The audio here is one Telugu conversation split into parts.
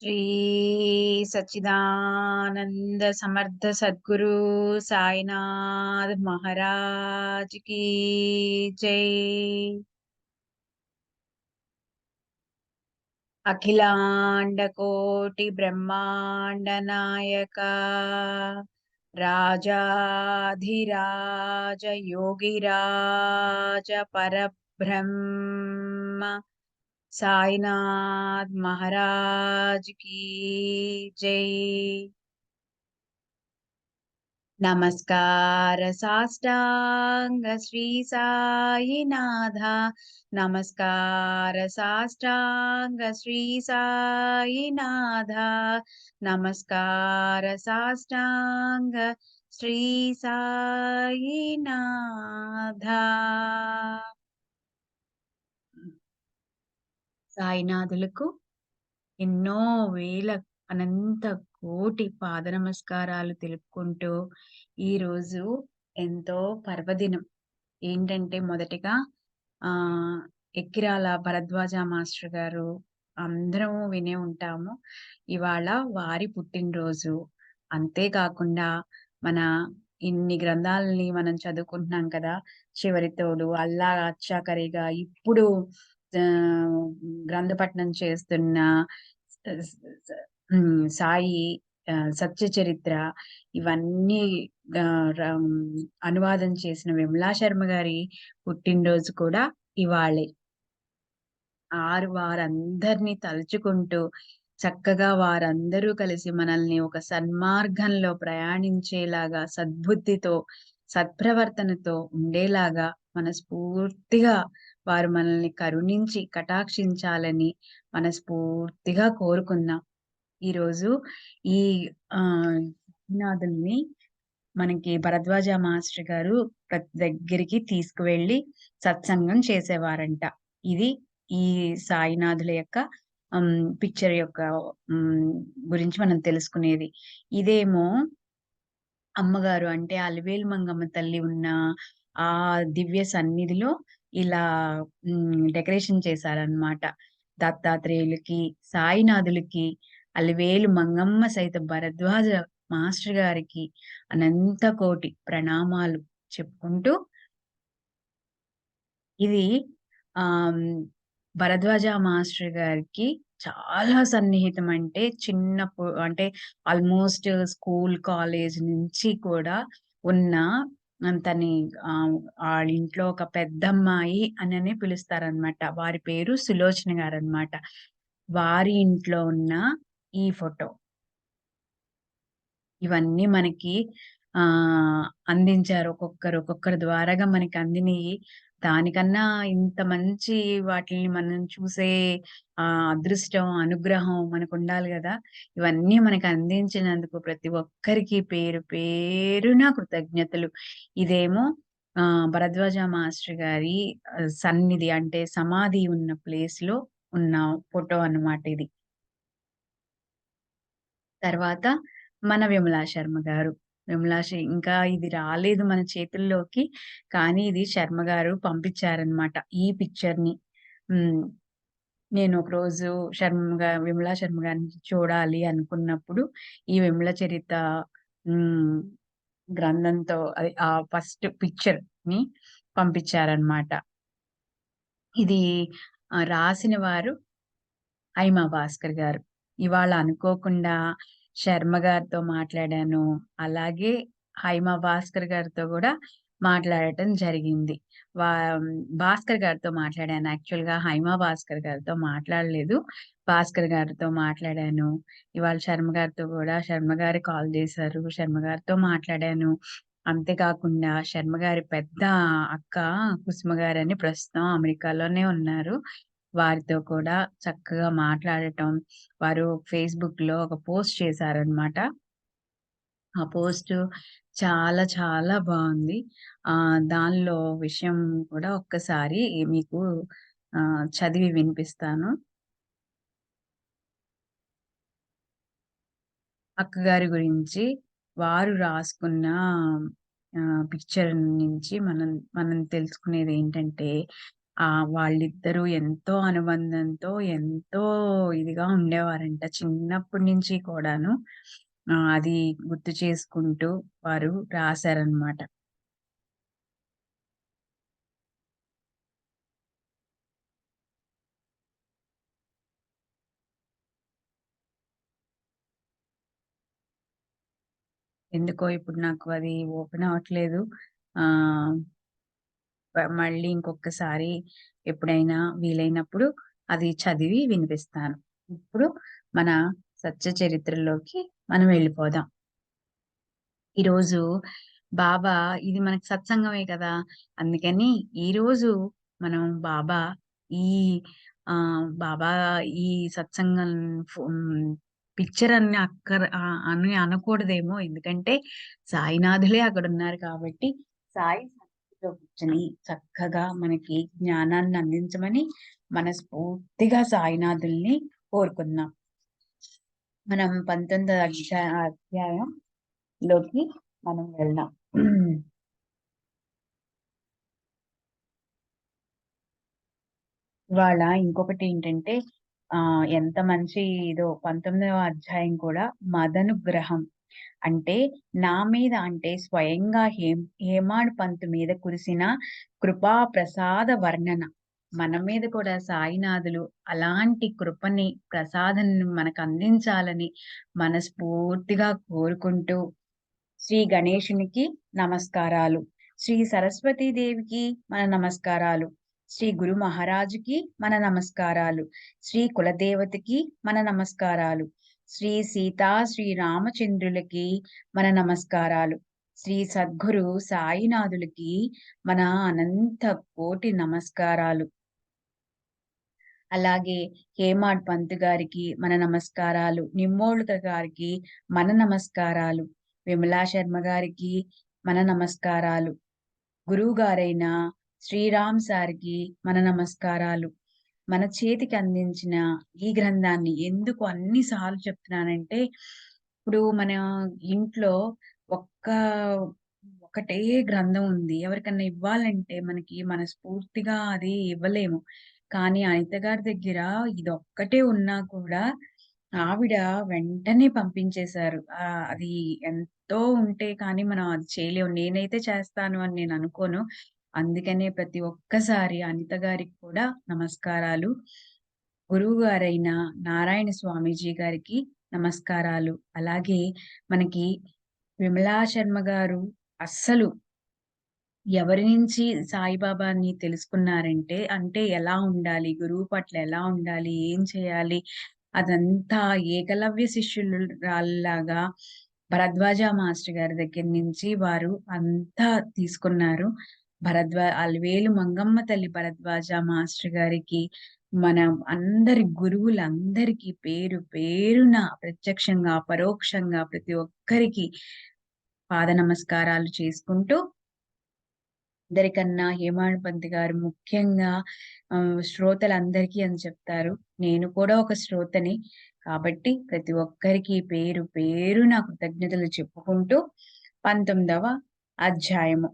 శ్రీ సచ్చిదానంద సమర్థ సద్గురు సాయినాథ్ మహారాజ్ की జై. అఖిలాండ కోటి బ్రహ్మాండ నాయక రాజాధిరాజ యోగిరాజ పరబ్రహ్మ సాయినాథ్ మహారాజ్ की జై. నమస్కార సాష్టాంగ శ్రీ సాయినాథ, నమస్కార సాష్టాంగ శ్రీ సాయినాథ, నమస్కార సాష్టాంగ శ్రీ సాయినాథ. సాయినాథులకు ఎన్నో వేల అనంత కోటి పాద నమస్కారాలు తెలుపుకుంటూ ఈరోజు ఎంతో పర్వదినం. ఏంటంటే మొదటిగా ఎక్కిరాల భరద్వాజ మాస్టర్ గారు అందరం వినే ఉంటాము. ఇవాళ వారి పుట్టినరోజు. అంతేకాకుండా మన ఇన్ని గ్రంథాలని మనం చదువుకుంటున్నాం కదా. చివరి తోడు, అల్లా అచ్చాకరిగా ఇప్పుడు గ్రంథపఠనం చేస్తున్న సాయి సత్య చరిత్ర, ఇవన్నీ అనువాదం చేసిన విమలా శర్మ గారి పుట్టినరోజు కూడా ఇవాళే. వారందరినీ తలుచుకుంటూ చక్కగా వారందరూ కలిసి మనల్ని ఒక సన్మార్గంలో ప్రయాణించేలాగా, సద్బుద్ధితో సత్ప్రవర్తనతో ఉండేలాగా మనస్ఫూర్తిగా వారు మనల్ని కరుణించి కటాక్షించాలని మనస్ఫూర్తిగా కోరుకుందాం. ఈరోజు ఈ నాదుల్ని మనకి భరద్వాజ మాస్టర్ గారు ప్రతి దగ్గరికి తీసుకువెళ్ళి సత్సంగం చేసేవారంట. ఇది ఈ సాయినాథుల యొక్క పిక్చర్ యొక్క గురించి మనం తెలుసుకునేది. ఇదేమో అమ్మగారు అంటే అలివేలు మంగమ్మ తల్లి ఉన్న ఆ దివ్య సన్నిధిలో ఇలా డెకరేషన్ చేశారనమాట. దత్తాత్రేయులకి, సాయినాథులకి, అలివేలు మంగమ్మ సైత భరద్వాజ మాస్టర్ గారికి అనంత కోటి ప్రణామాలు చెప్పుకుంటూ, ఇది భరద్వాజ మాస్టర్ గారికి చాలా సన్నిహితం. అంటే అంటే ఆల్మోస్ట్ స్కూల్, కాలేజ్ నుంచి కూడా ఉన్న తని ఇంట్లో ఒక పెద్దమ్మాయి అననే పిలుస్తారనమాట. వారి పేరు సులోచన గారనమాట. వారి ఇంట్లో ఉన్న ఈ ఫోటో ఇవన్నీ మనకి అందించారు. ఒక్కొక్కరి ద్వారాగా మనకి అందినయి. దానికన్నా ఇంత మంచి వాటిల్ని మనం చూసే అదృష్టం, అనుగ్రహం మనకుండాలి గదా. ఇవన్నీ మనకు అందించినందుకు ప్రతి ఒక్కరికి పేరు పేరున కృతజ్ఞతలు. ఇదేమో భరద్వాజ మాస్టర్ గారి సన్నిధి అంటే సమాధి ఉన్న ప్లేస్‌లో ఉన్న ఫోటో అన్నమాట ఇది. తర్వాత మన విమలా శర్మ గారు. ఇంకా ఇది రాలేదు మన చేతుల్లోకి. కానీ ఇది శర్మ గారు పంపించారనమాట ఈ పిక్చర్‌ని. హ్మ్. నేను ఒకరోజు విమలా శర్మ గారిని చూడాలి అనుకున్నప్పుడు ఈ విమల చరిత హ్మ్. గ్రంథంతో ఆ ఫస్ట్ పిక్చర్‌ని పంపించారనమాట. ఇది రాసిన వారు హైమా భాస్కర్ గారు. ఇవాళ అనుకోకుండా శర్మ గారితో మాట్లాడాను. అలాగే హైమా భాస్కర్ గారితో గూడా మాట్లాడటం జరిగింది. వా భాస్కర్ గారితో మాట్లాడాను. యాక్చువల్‌గా హైమా భాస్కర్ గారితో మాట్లాడలేదు. భాస్కర్ గారితో మాట్లాడాను. ఇవాళ శర్మ గారితో గూడా శర్మ గారే కాల్ జేశారు. శర్మ గారితో మాట్లాడాను. అంతేకాకుండా శర్మ గారి పెద్ద అక్క కుసుమ గారని ప్రస్తుతం అమెరికాలోనే ఉన్నారు. వారితో కూడా చక్కగా మాట్లాడటం. వారు ఫేస్‌బుక్‌లో ఒక పోస్ట్ చేశారనమాట. ఆ పోస్టు చాలా చాలా బావుంది. దానిలో విషయం కూడా ఒక్కసారి మీకు చదివి వినిపిస్తాను. అక్కగారి గురించి వారు రాసుకున్న పిక్చర్ నుంచి మనం మనం తెలుసుకునేదేంటంటే, వాళ్ళిద్దరూ ఎంతో అనుబంధంతో, ఎంతో ఇదిగా ఉండేవారంట. చిన్నప్పటి నుంచి కూడాను. అది గుర్తు చేసుకుంటూ వారు రాశారనమాట. ఎందుకో ఇప్పుడు నాకు అది ఓపెన్ అవ్వట్లేదు. ఆహ్, మళ్ళీ ఇంకొకసారి ఎప్పుడైనా వీలైనప్పుడు అది చదివి వినిపిస్తాను. ఇప్పుడు మన సత్య చరిత్రలోకి మనం వెళ్ళిపోదాం. ఈరోజు బాబా ఇది మనకి సత్సంగమే కదా! అందుకని ఈరోజు మనం బాబా ఈ బాబా ఈ సత్సంగం పిక్చర్ అని అని అనకూడదేమో. ఎందుకంటే సాయినాథులే అక్కడున్నారు కాబట్టి, సాయి సన్నిధిలో కూర్చొని చక్కగా మనకి జ్ఞానాన్ని అందించమని మనస్ఫూర్తిగా సాయినాథుల్ని కోరుకుందాం. మనం 19వ అధ్యాయంలోకి మనం వెళ్దాం. ఇవాళ ఇంకొకటేంటంటే ఎంత మంచి ఇదో 19వ అధ్యాయం కూడా మదనుగ్రహం. అంటే నా మీద అంటే స్వయంగా హేమాడ్ పంత్ మీద కురిసిన కృపా ప్రసాద వర్ణన. మన మీద కూడా సాయినాథులు అలాంటి కృపని, ప్రసాదాన్ని మనకందించాలని మనస్ఫూర్తిగా కోరుకుంటూ శ్రీ గణేశునికి నమస్కారాలు. శ్రీ సరస్వతీ దేవికి మన నమస్కారాలు. శ్రీ గురు మహారాజుకి మన నమస్కారాలు. శ్రీ కులదేవతకి మన నమస్కారాలు. శ్రీ సీతా శ్రీ రామచంద్రులకి మన నమస్కారాలు. శ్రీ సద్గురు సాయినాథులకి మన అనంత కోటి నమస్కారాలు. అలాగే హేమాడ్ పంత్ గారికి మన నమస్కారాలు. నిమ్మోళ్ళుక గారికి మన నమస్కారాలు. విమలా శర్మ గారికి మన నమస్కారాలు. గురువుగారైన శ్రీరామ్ సార్‌కి మన నమస్కారాలు. మన చేతికి అందించిన ఈ గ్రంథాన్ని ఎందుకు అన్ని సార్లు చెప్తున్నానంటే, ఇప్పుడు మన ఇంట్లో ఒక్క ఒకటే గ్రంథం ఉంది. ఎవరికన్నా ఇవ్వాలంటే మనకి మనస్ఫూర్తిగా అది ఇవ్వలేము. కానీ అనిత గారి దగ్గర ఇదొక్కటే ఉన్నా కూడా ఆవిడ వెంటనే పంపించేశారు. అది ఎంతో ఉంటే కానీ మనం అది చేయలేము. నేనైతే చేస్తాను అని నేను అనుకోను. అందుకనే ప్రతి ఒక్కసారి అనిత గారికి కూడా నమస్కారాలు. గురువుగారైన నారాయణ స్వామీజీ గారికి నమస్కారాలు. అలాగే మనకి విమలా శర్మ గారు అస్సలు ఎవరి నుంచి సాయిబాబాని తెలుసుకున్నారంటే, అంటే ఎలా ఉండాలి? గురువు పట్ల ఎలా ఉండాలి? ఏం చేయాలి? అదంతా ఏకలవ్య శిష్యురాల్లాగా భరద్వాజ మాస్టర్ గారి దగ్గర నుంచి వారు అంతా తీసుకున్నారు. అలివేలు మంగమ్మ తల్లి భరద్వాజ మాస్టర్ గారికి, మన అందరి గురువులందరికీ పేరు పేరున ప్రత్యక్షంగా, పరోక్షంగా ప్రతి ఒక్కరికి పాద నమస్కారాలు చేసుకుంటూ అందరికన్నా హేమాడ్ పంత్ గారు ముఖ్యంగా శ్రోతలందరికీ అని చెప్తారు. నేను కూడా ఒక శ్రోతని. కాబట్టి ప్రతి ఒక్కరికి పేరు పేరున కృతజ్ఞతలు చెప్పుకుంటూ 19వ అధ్యాయము.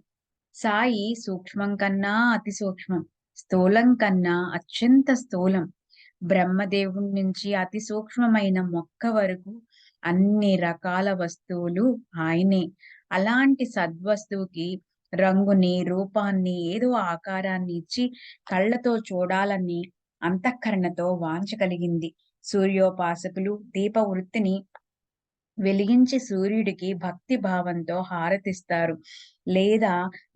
సాయి సూక్ష్మం కన్నా అతి సూక్ష్మం. స్థూలం కన్నా అత్యంత స్థూలం. బ్రహ్మదేవుడి నుంచి అతి సూక్ష్మమైన మొక్క వరకు అన్ని రకాల వస్తువులు ఆయనే. అలాంటి సద్వస్తువుకి రంగుని, రూపాన్ని, ఏదో ఆకారాన్ని ఇచ్చి కళ్ళతో చూడాలని అంతఃకరణతో వాంఛ కలిగింది. సూర్యోపాసకులు దీపవృత్తిని వెలిగించి సూర్యుడికి భక్తి భావంతో హారతిస్తారు. లేదా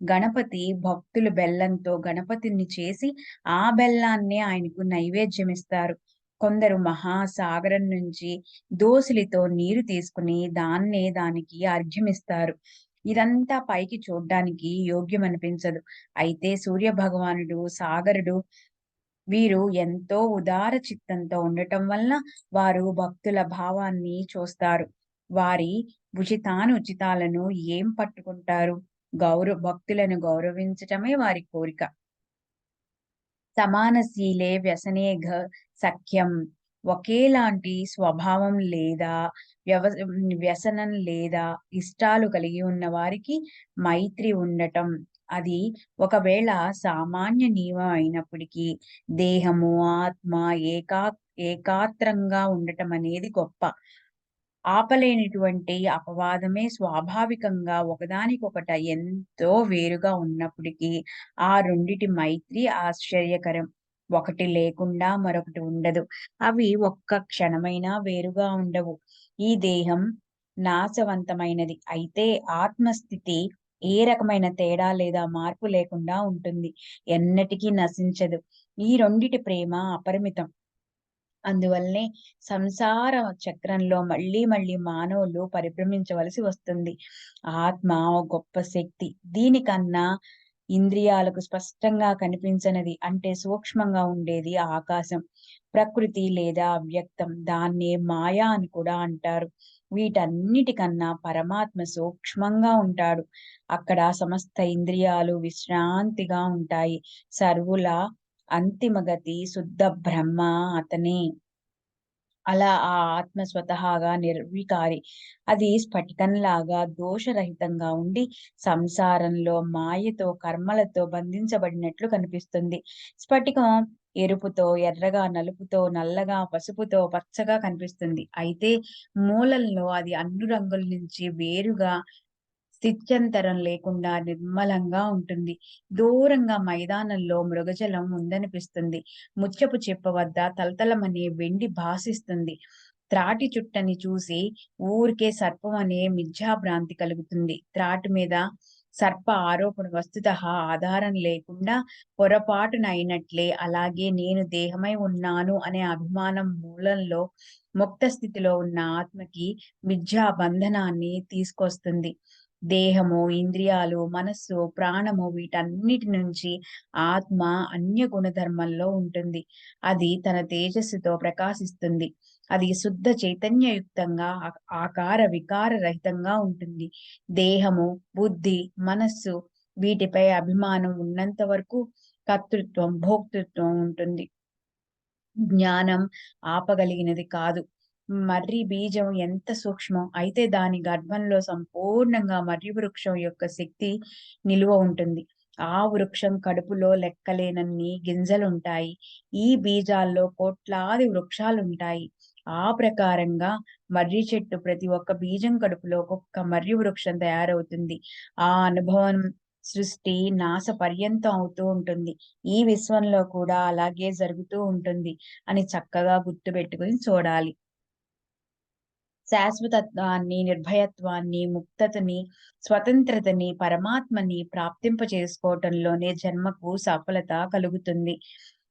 గణపతి భక్తులు బెల్లంతో గణపతిని చేసి ఆ బెల్లాన్నే ఆయనకు నైవేద్యమిస్తారు. కొందరు మహాసాగరం నుంచి దోసిలితో నీరు తీసుకుని దాన్నే దానికి అర్ఘ్యమిస్తారు. ఇదంతా పైకి చూడ్డానికి యోగ్యమనిపించదు. అయితే సూర్య భగవానుడు, సాగరుడు వీరు ఎంతో ఉదార చిత్తంతో ఉండటం వలన వారు భక్తుల భావాన్ని చూస్తారు. వారి ఉచితాలను ఏం పట్టుకుంటారు? భక్తులను గౌరవించటమే వారి కోరిక. సమానశీలే వ్యసనేఘ సఖ్యం. ఒకేలాంటి స్వభావం లేదా వ్యసనం లేదా ఇష్టాలు కలిగి ఉన్న వారికి మైత్రి ఉండటం. అది ఒకవేళ సామాన్య నియమం అయినప్పటికీ దేహము, ఆత్మ ఏకా ఏకాత్రంగా ఉండటం అనేది గొప్ప. ఆపలేనిటువంటి అపవాదమే స్వాభావికంగా ఒకదానికొకట ఎంతో వేరుగా ఉన్నప్పటికీ, ఆ రెండిటి మైత్రి ఆశ్చర్యకరం. ఒకటి లేకుండా మరొకటి ఉండదు. అవి ఒక్క క్షణమైనా వేరుగా ఉండవు. ఈ దేహం నాశవంతమైనది. అయితే ఆత్మస్థితి ఏ రకమైన తేడా లేదా మార్పు లేకుండా ఉంటుంది. ఎన్నటికీ నశించదు. ఈ రెండిటి ప్రేమ అపరిమితం. అందువల్లనే సంసార చక్రంలో మళ్ళీ మళ్ళీ మానవులు పరిభ్రమించవలసి వస్తుంది. ఆత్మ ఓ గొప్ప శక్తి. దీనికన్నా ఇంద్రియాలకు స్పష్టంగా కనిపించనిది అంటే సూక్ష్మంగా ఉండేది ఆకాశం. ప్రకృతి లేదా అవ్యక్తం. దాన్నే మాయ అని కూడా అంటారు. వీటన్నిటికన్నా పరమాత్మ సూక్ష్మంగా ఉంటాడు. అక్కడ సమస్త ఇంద్రియాలు విశ్రాంతిగా ఉంటాయి. సర్వుల అంతిమ గతి శుద్ధ బ్రహ్మ అతనే. అలా ఆ ఆత్మ స్వతహాగా నిర్వికారి. అది స్ఫటికంలాగా దోషరహితంగా ఉండి, సంసారంలో మాయతో, కర్మలతో బంధించబడినట్లు కనిపిస్తుంది. స్ఫటికం ఎరుపుతో, ఎర్రగా, నలుపుతో, నల్లగా, పసుపుతో, పచ్చగా కనిపిస్తుంది. అయితే మూలంలో అది అన్ని రంగుల నుంచి వేరుగా స్థిత్యంతరం లేకుండా నిర్మలంగా ఉంటుంది. దూరంగా మైదానంలో మృగజలం ఉందనిపిస్తుంది. ముత్యపు చిప్ప వద్ద తళతళమనే వెండి భాసిస్తుంది. త్రాటి చుట్టని చూసి ఊరికే సర్పం అనే మిథ్యాభ్రాంతి కలుగుతుంది. త్రాటి మీద సర్ప ఆరోపణ వస్తుతః ఆధారం లేకుండా పొరపాటున అయినట్లే, అలాగే నేను దేహమై ఉన్నాను అనే అభిమానం మూలంలో ముక్త స్థితిలో ఉన్న ఆత్మకి మిథ్యా బంధనాన్ని తీసుకొస్తుంది. దేహము, ఇంద్రియాలు, మనస్సు, ప్రాణము వీటన్నిటి నుంచి ఆత్మ అన్య గుణధర్మంలో ఉంటుంది. అది తన తేజస్సుతో ప్రకాశిస్తుంది. అది శుద్ధ చైతన్యయుక్తంగా ఆకార వికార రహితంగా ఉంటుంది. దేహము, బుద్ధి, మనస్సు వీటిపై అభిమానం ఉన్నంత వరకు కర్తృత్వం, భోక్తృత్వం ఉంటుంది. జ్ఞానం ఆపగలిగినది కాదు. మర్రి బీజం ఎంత సూక్ష్మం. అయితే దాని గర్భంలో సంపూర్ణంగా మర్రి వృక్షం యొక్క శక్తి నిలువ ఉంటుంది. ఆ వృక్షం కడుపులో లెక్కలేనన్ని గింజలుంటాయి. ఈ బీజాల్లో కోట్లాది వృక్షాలుంటాయి. ఆ ప్రకారంగా మర్రి చెట్టు ప్రతి ఒక్క బీజం కడుపులో ఒక్కొక్క మర్రి వృక్షం తయారవుతుంది. ఆ అనుభవం సృష్టి నాశ పర్యంతం అవుతూ ఉంటుంది. ఈ విశ్వంలో కూడా అలాగే జరుగుతూ ఉంటుంది అని చక్కగా గుర్తుపెట్టుకొని చూడాలి. శాశ్వతత్వాన్ని, నిర్భయత్వాన్ని, ముక్తతని, స్వతంత్రతని, పరమాత్మని ప్రాప్తింపచేసుకోవటంలోనే జన్మకు సఫలత కలుగుతుంది.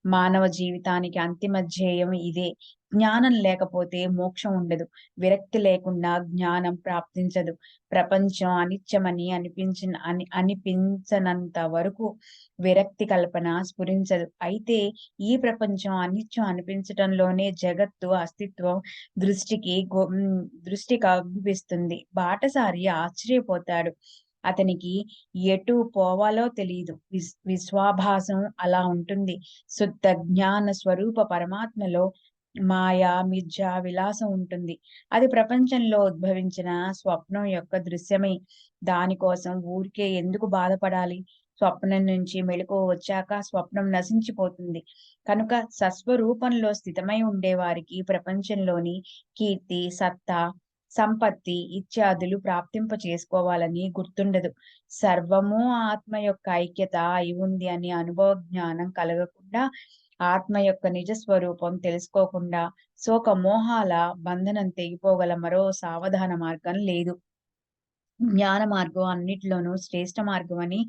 మానవ జీవితానికి అంతిమ ధ్యేయం ఇదే. జ్ఞానం లేకపోతే మోక్షం ఉండదు. విరక్తి లేకుండా జ్ఞానం ప్రాప్తించదు. ప్రపంచం అనిత్యమని అనిపించనంత వరకు విరక్తి కల్పన స్ఫురించదు. అయితే ఈ ప్రపంచం అనిత్యం అనిపించటంలోనే జగత్తు అస్తిత్వం దృష్టి కవ్విస్తుంది. బాటసారి ఆశ్చర్యపోతాడు. అతనికి ఎటు పోవాలో తెలీదు. విశ్వాభాసం అలా ఉంటుంది. శుద్ధ జ్ఞాన స్వరూప పరమాత్మలో మాయ, మిథ్య, విలాసం ఉంటుంది. అది ప్రపంచంలో ఉద్భవించిన స్వప్నం యొక్క దృశ్యమే. దానికోసం ఊరికే ఎందుకు బాధపడాలి? స్వప్నం నుంచి మెళకువ వచ్చాక స్వప్నం నశించిపోతుంది. కనుక సస్వరూపంలో స్థితమై ఉండేవారికి ప్రపంచంలోని కీర్తి, సత్తా, సంపత్తి ఇత్యాదులు ప్రాప్తింప చేసుకోవాలని గుర్తుండదు. సర్వము ఆత్మ యొక్క ఐక్యత అయి ఉంది అని అనుభవ జ్ఞానం కలగకుండా, ఆత్మ యొక్క నిజ స్వరూపం తెలుసుకోకుండా శోక మోహాల బంధనం తెగిపోగల మరో సావధాన మార్గం లేదు. జ్ఞాన మార్గం అన్నిటిలోనూ శ్రేష్ఠ మార్గమని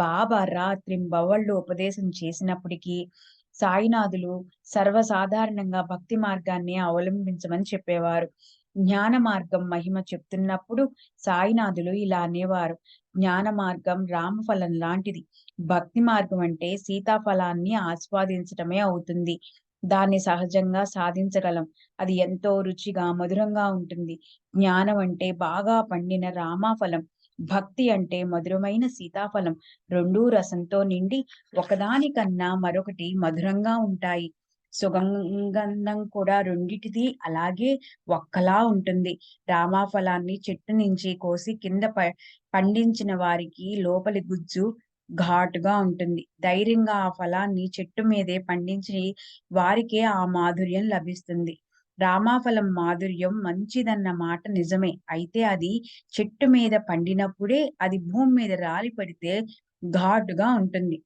బాబా రాత్రింబవళ్ళు ఉపదేశం చేసినప్పటికీ, సాయినాథులు సర్వసాధారణంగా భక్తి మార్గాన్ని అవలంబించమని చెప్పేవారు. జ్ఞాన మార్గం మహిమ చెప్తున్నప్పుడు సాయినాథులు ఇలా అనేవారు: జ్ఞాన మార్గం రామఫలం లాంటిది. భక్తి మార్గం అంటే సీతాఫలాన్ని ఆస్వాదించటమే అవుతుంది. దాన్ని సహజంగా సాధించగలం. అది ఎంతో రుచిగా, మధురంగా ఉంటుంది. జ్ఞానం అంటే బాగా పండిన రామాఫలం. భక్తి అంటే మధురమైన సీతాఫలం. రెండూ రసంతో నిండి ఒకదానికన్నా మరొకటి మధురంగా ఉంటాయి. సుగంధం కూడా రెండిటిది అలాగే ఒక్కలా ఉంటుంది. రామాఫలాన్ని చెట్టు నుంచి కోసి కింద పండించిన వారికి లోపలి గుజ్జు ఘాటుగా ఉంటుంది. ధైర్యంగా ఆ ఫలాన్ని చెట్టు మీదే పండించి వారికే ఆ మాధుర్యం లభిస్తుంది. రామాఫలం మాధుర్యం మంచిదన్న మాట నిజమే. అయితే అది చెట్టు మీద పండినప్పుడే అది భూమి మీద రాలి పడితే ఘాటుగా ఉంటుంది.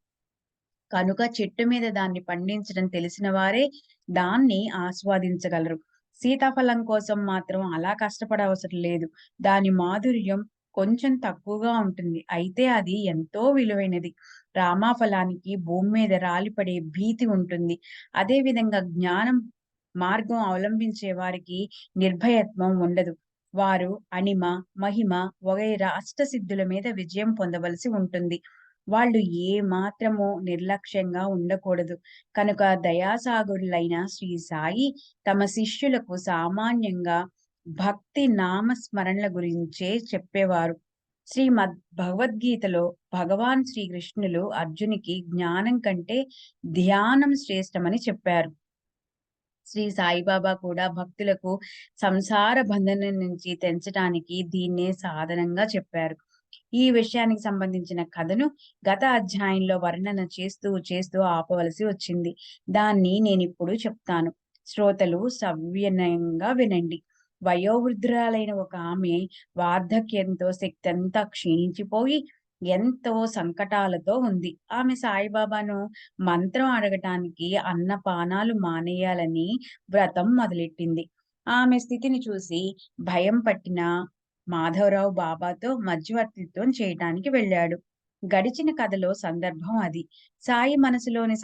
కనుక చెట్టు మీద దాన్ని పండించడం తెలిసిన వారే దాన్ని ఆస్వాదించగలరు. సీతాఫలం కోసం మాత్రం అలా కష్టపడవసరం లేదు. దాని మాధుర్యం కొంచెం తక్కువగా ఉంటుంది. అయితే అది ఎంతో విలువైనది. రామాఫలానికి భూమి మీద రాలిపడే భీతి ఉంటుంది. అదే విధంగా జ్ఞానం మార్గం అవలంబించే వారికి నిర్భయత్వం ఉండదు. వారు అణిమ, మహిమ వగైరా అష్టసిద్ధుల మీద విజయం పొందవలసి ఉంటుంది. వాళ్ళు ఏ మాత్రము నిర్లక్ష్యంగా ఉండకూడదు. కనుక దయాసాగరులైన శ్రీ సాయి తమ శిష్యులకు సామాన్యంగా భక్తి నామ స్మరణల గురించే చెప్పేవారు. శ్రీమద్ భగవద్గీతలో భగవాన్ శ్రీకృష్ణులు అర్జునికి జ్ఞానం కంటే ధ్యానం శ్రేష్టమని చెప్పారు. శ్రీ సాయిబాబా కూడా భక్తులకు సంసార బంధనం నుంచి తెంచటానికి దీన్నే సాధనంగా చెప్పారు. ఈ విషయానికి సంబంధించిన కథను గత అధ్యాయంలో వర్ణన చేస్తూ ఆపవలసి వచ్చింది. దాన్ని నేనిప్పుడు చెప్తాను. శ్రోతలు సవినయంగా వినండి. వయోవృద్ధురాలైన ఒక ఆమె వార్ధక్యంతో శక్తంతా క్షీణించిపోయి ఎంతో సంకటాలతో ఉంది. ఆమె సాయిబాబాను మంత్రం అడగటానికి అన్నపానాలు మానేయాలని వ్రతం మొదలెట్టింది. ఆమె స్థితిని చూసి భయం పట్టిన మాధవరావు బాబాతో మధ్యవర్తిత్వం చేయటానికి వెళ్ళాడు. గడిచిన కథలో సందర్భం అది. సాయి మనసులోని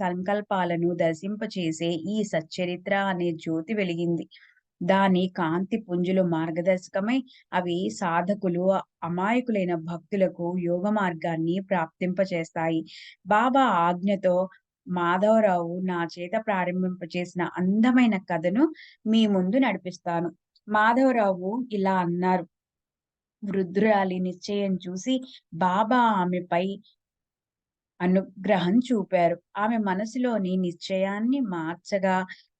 సంకల్పాలను దర్శింపచేసే ఈ సచ్చరిత్ర అనే జ్యోతి వెలిగింది. దాని కాంతి పుంజులు మార్గదర్శకమై అవి సాధకులు, అమాయకులైన భక్తులకు యోగ మార్గాన్ని ప్రాప్తింపచేస్తాయి. బాబా ఆజ్ఞతో మాధవరావు నా చేత ప్రారంభింపచేసిన అందమైన కథను మీ ముందు నడిపిస్తాను. మాధవరావు ఇలా అన్నారు. వృద్ధురాలి నిశ్చయం చూసి బాబా ఆమెపై అనుగ్రహం చూపారు. ఆమె మనసులోని నిశ్చయాన్ని మార్చగా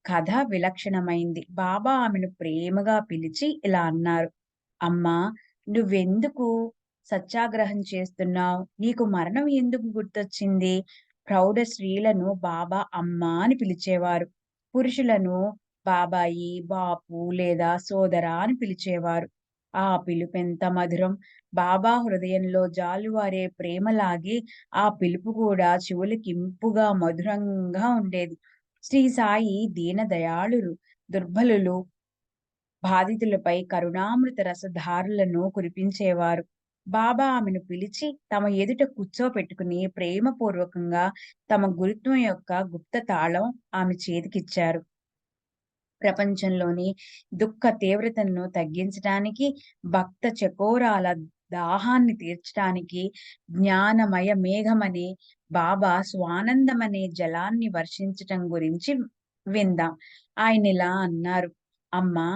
కథ విలక్షణమైంది. బాబా ఆమెను ప్రేమగా పిలిచి ఇలా అన్నారు. అమ్మా, నువ్వెందుకు సత్యాగ్రహం చేస్తున్నావు? నీకు మరణం ఎందుకు గుర్తొచ్చింది? ప్రౌఢ స్త్రీలను బాబా అమ్మా అని పిలిచేవారు. పురుషులను బాబాయి, బాపు లేదా సోదరా అని పిలిచేవారు. ఆ పిలుపెంత మధురం! బాబా హృదయంలో జాలువారే ప్రేమలాగే ఆ పిలుపు కూడా చెవులకింపుగా మధురంగా ఉండేది. శ్రీ సాయి దీన దయాళులు, దుర్బలులు, బాధితులపై కరుణామృత రసధారలను కురిపించేవారు. బాబా ఆమెను పిలిచి తమ ఎదుట కూర్చోపెట్టుకుని ప్రేమపూర్వకంగా తమ గురుత్వం యొక్క గుప్త తాళం ఆమె చేతికిచ్చారు. ప్రపంచంలోని దుఃఖ తీవ్రతను తగ్గించటానికి, భక్త చకోరాల దాహాన్ని తీర్చటానికి జ్ఞానమయ మేఘమనే బాబా స్వానందమనే జలాన్ని వర్షించటం గురించి విందాం. ఆయనిలా అన్నారు. అమ్మా,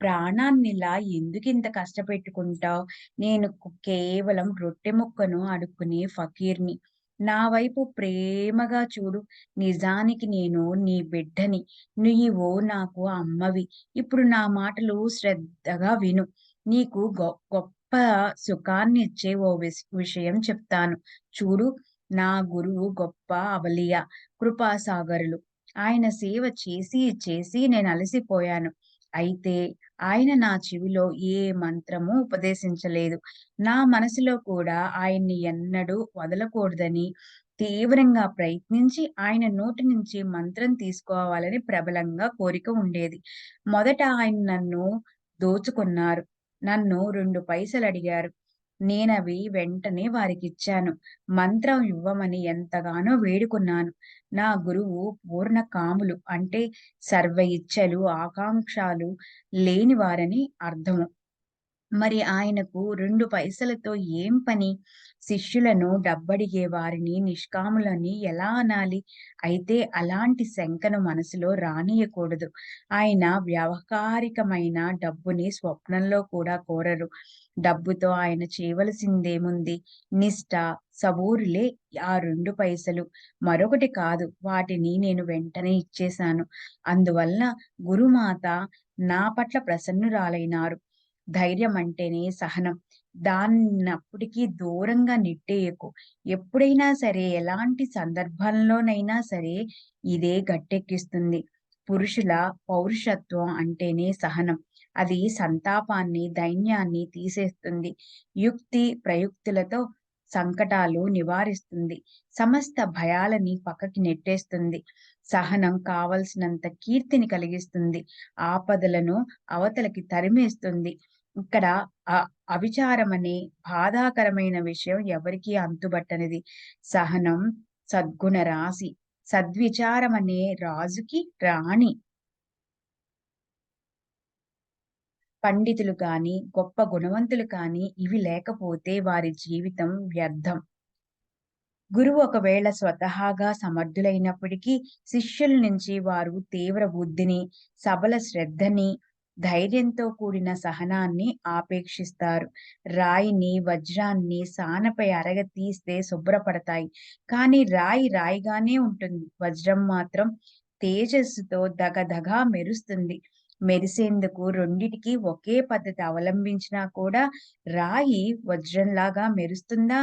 ప్రాణాన్నిలా ఎందుకింత కష్టపెట్టుకుంటావు? నేను కేవలం రొట్టె ముక్కను అడుక్కునే ఫకీర్ని. నా వైపు ప్రేమగా చూడు. నిజానికి నేను నీ బిడ్డని. నీవు నాకు అమ్మవి. ఇప్పుడు నా మాటలు శ్రద్ధగా విను. నీకు గొప్ప సుఖాన్నిచ్చే ఓ విషయం చెప్తాను. చూడు, నా గురువు గొప్ప అవలియ, కృపాసాగరులు. ఆయన సేవ చేసి నేను అలసిపోయాను. అయితే ఆయన నా చెవిలో ఏ మంత్రము ఉపదేశించలేదు. నా మనసులో కూడా ఆయన్ని ఎన్నడూ వదలకూడదని తీవ్రంగా ప్రయత్నించి ఆయన నోటి నుంచి మంత్రం తీసుకోవాలని ప్రబలంగా కోరిక ఉండేది. మొదట ఆయన నన్ను దోచుకున్నారు. నన్ను 2 పైసలడిగారు. నేనవి వెంటనే వారికిచ్చాను. మంత్రం ఇవ్వమని ఎంతగానో వేడుకున్నాను. నా గురువు పూర్ణ కాములు, అంటే సర్వ ఇచ్ఛలు, ఆకాంక్షలు లేనివారని అర్థము. మరి ఆయనకు 2 పైసలతో ఏం పని? శిష్యులను డబ్బడిగే వారిని నిష్కాములని ఎలా అనాలి? అయితే అలాంటి శంకను మనసులో రానీయకూడదు. ఆయన వ్యావహారికమైన డబ్బుని స్వప్నంలో కూడా కోరరు. డబ్బుతో ఆయన చేయవలసిందేముంది? నిష్ఠ, సబూరులే ఆ 2 పైసలు. మరొకటి కాదు. వాటిని నేను వెంటనే ఇచ్చేశాను. అందువలన గురుమాత నా పట్ల ప్రసన్నురాలైనారు. ధైర్యం అంటేనే సహనం. దాన్నప్పటికీ దూరంగా నెట్టేయకు. ఎప్పుడైనా సరే, ఎలాంటి సందర్భంలోనైనా సరే ఇదే గట్టెక్కిస్తుంది. పురుషుల పౌరుషత్వం అంటేనే సహనం. అది సంతాపాన్ని, దైన్యాన్ని తీసేస్తుంది. యుక్తి, ప్రయుక్తులతో సంకటాలు నివారిస్తుంది. సమస్త భయాలని పక్కకి నెట్టేస్తుంది. సహనం కావలసినంత కీర్తిని కలిగిస్తుంది. ఆపదలను అవతలకి తరిమేస్తుంది. ఇక్కడ అ అవిచారమనే బాధాకరమైన విషయం ఎవరికీ అంతుబట్టనిది. సహనం సద్గుణ రాశి. సద్విచారమనే రాజుకి రాణి. పండితులు కానీ, గొప్ప గుణవంతులు కానీ ఇవి లేకపోతే వారి జీవితం వ్యర్థం. గురువు ఒకవేళ స్వతహాగా సమర్థులైనప్పటికీ శిష్యుల నుంచి వారు తీవ్ర బుద్ధిని, సబల శ్రద్ధని, ధైర్యంతో కూడిన సహనాన్ని ఆపేక్షిస్తారు. రాయిని, వజ్రాన్ని సానపై అరగతీస్తే శుభ్రపడతాయి. కానీ రాయి రాయిగానే ఉంటుంది. వజ్రం మాత్రం తేజస్సుతో ధగధగా మెరుస్తుంది. మెరిసేందుకు రెండిటికి ఒకే పద్ధతి అవలంబించినా కూడా రాయి వజ్రంలాగా మెరుస్తుందా?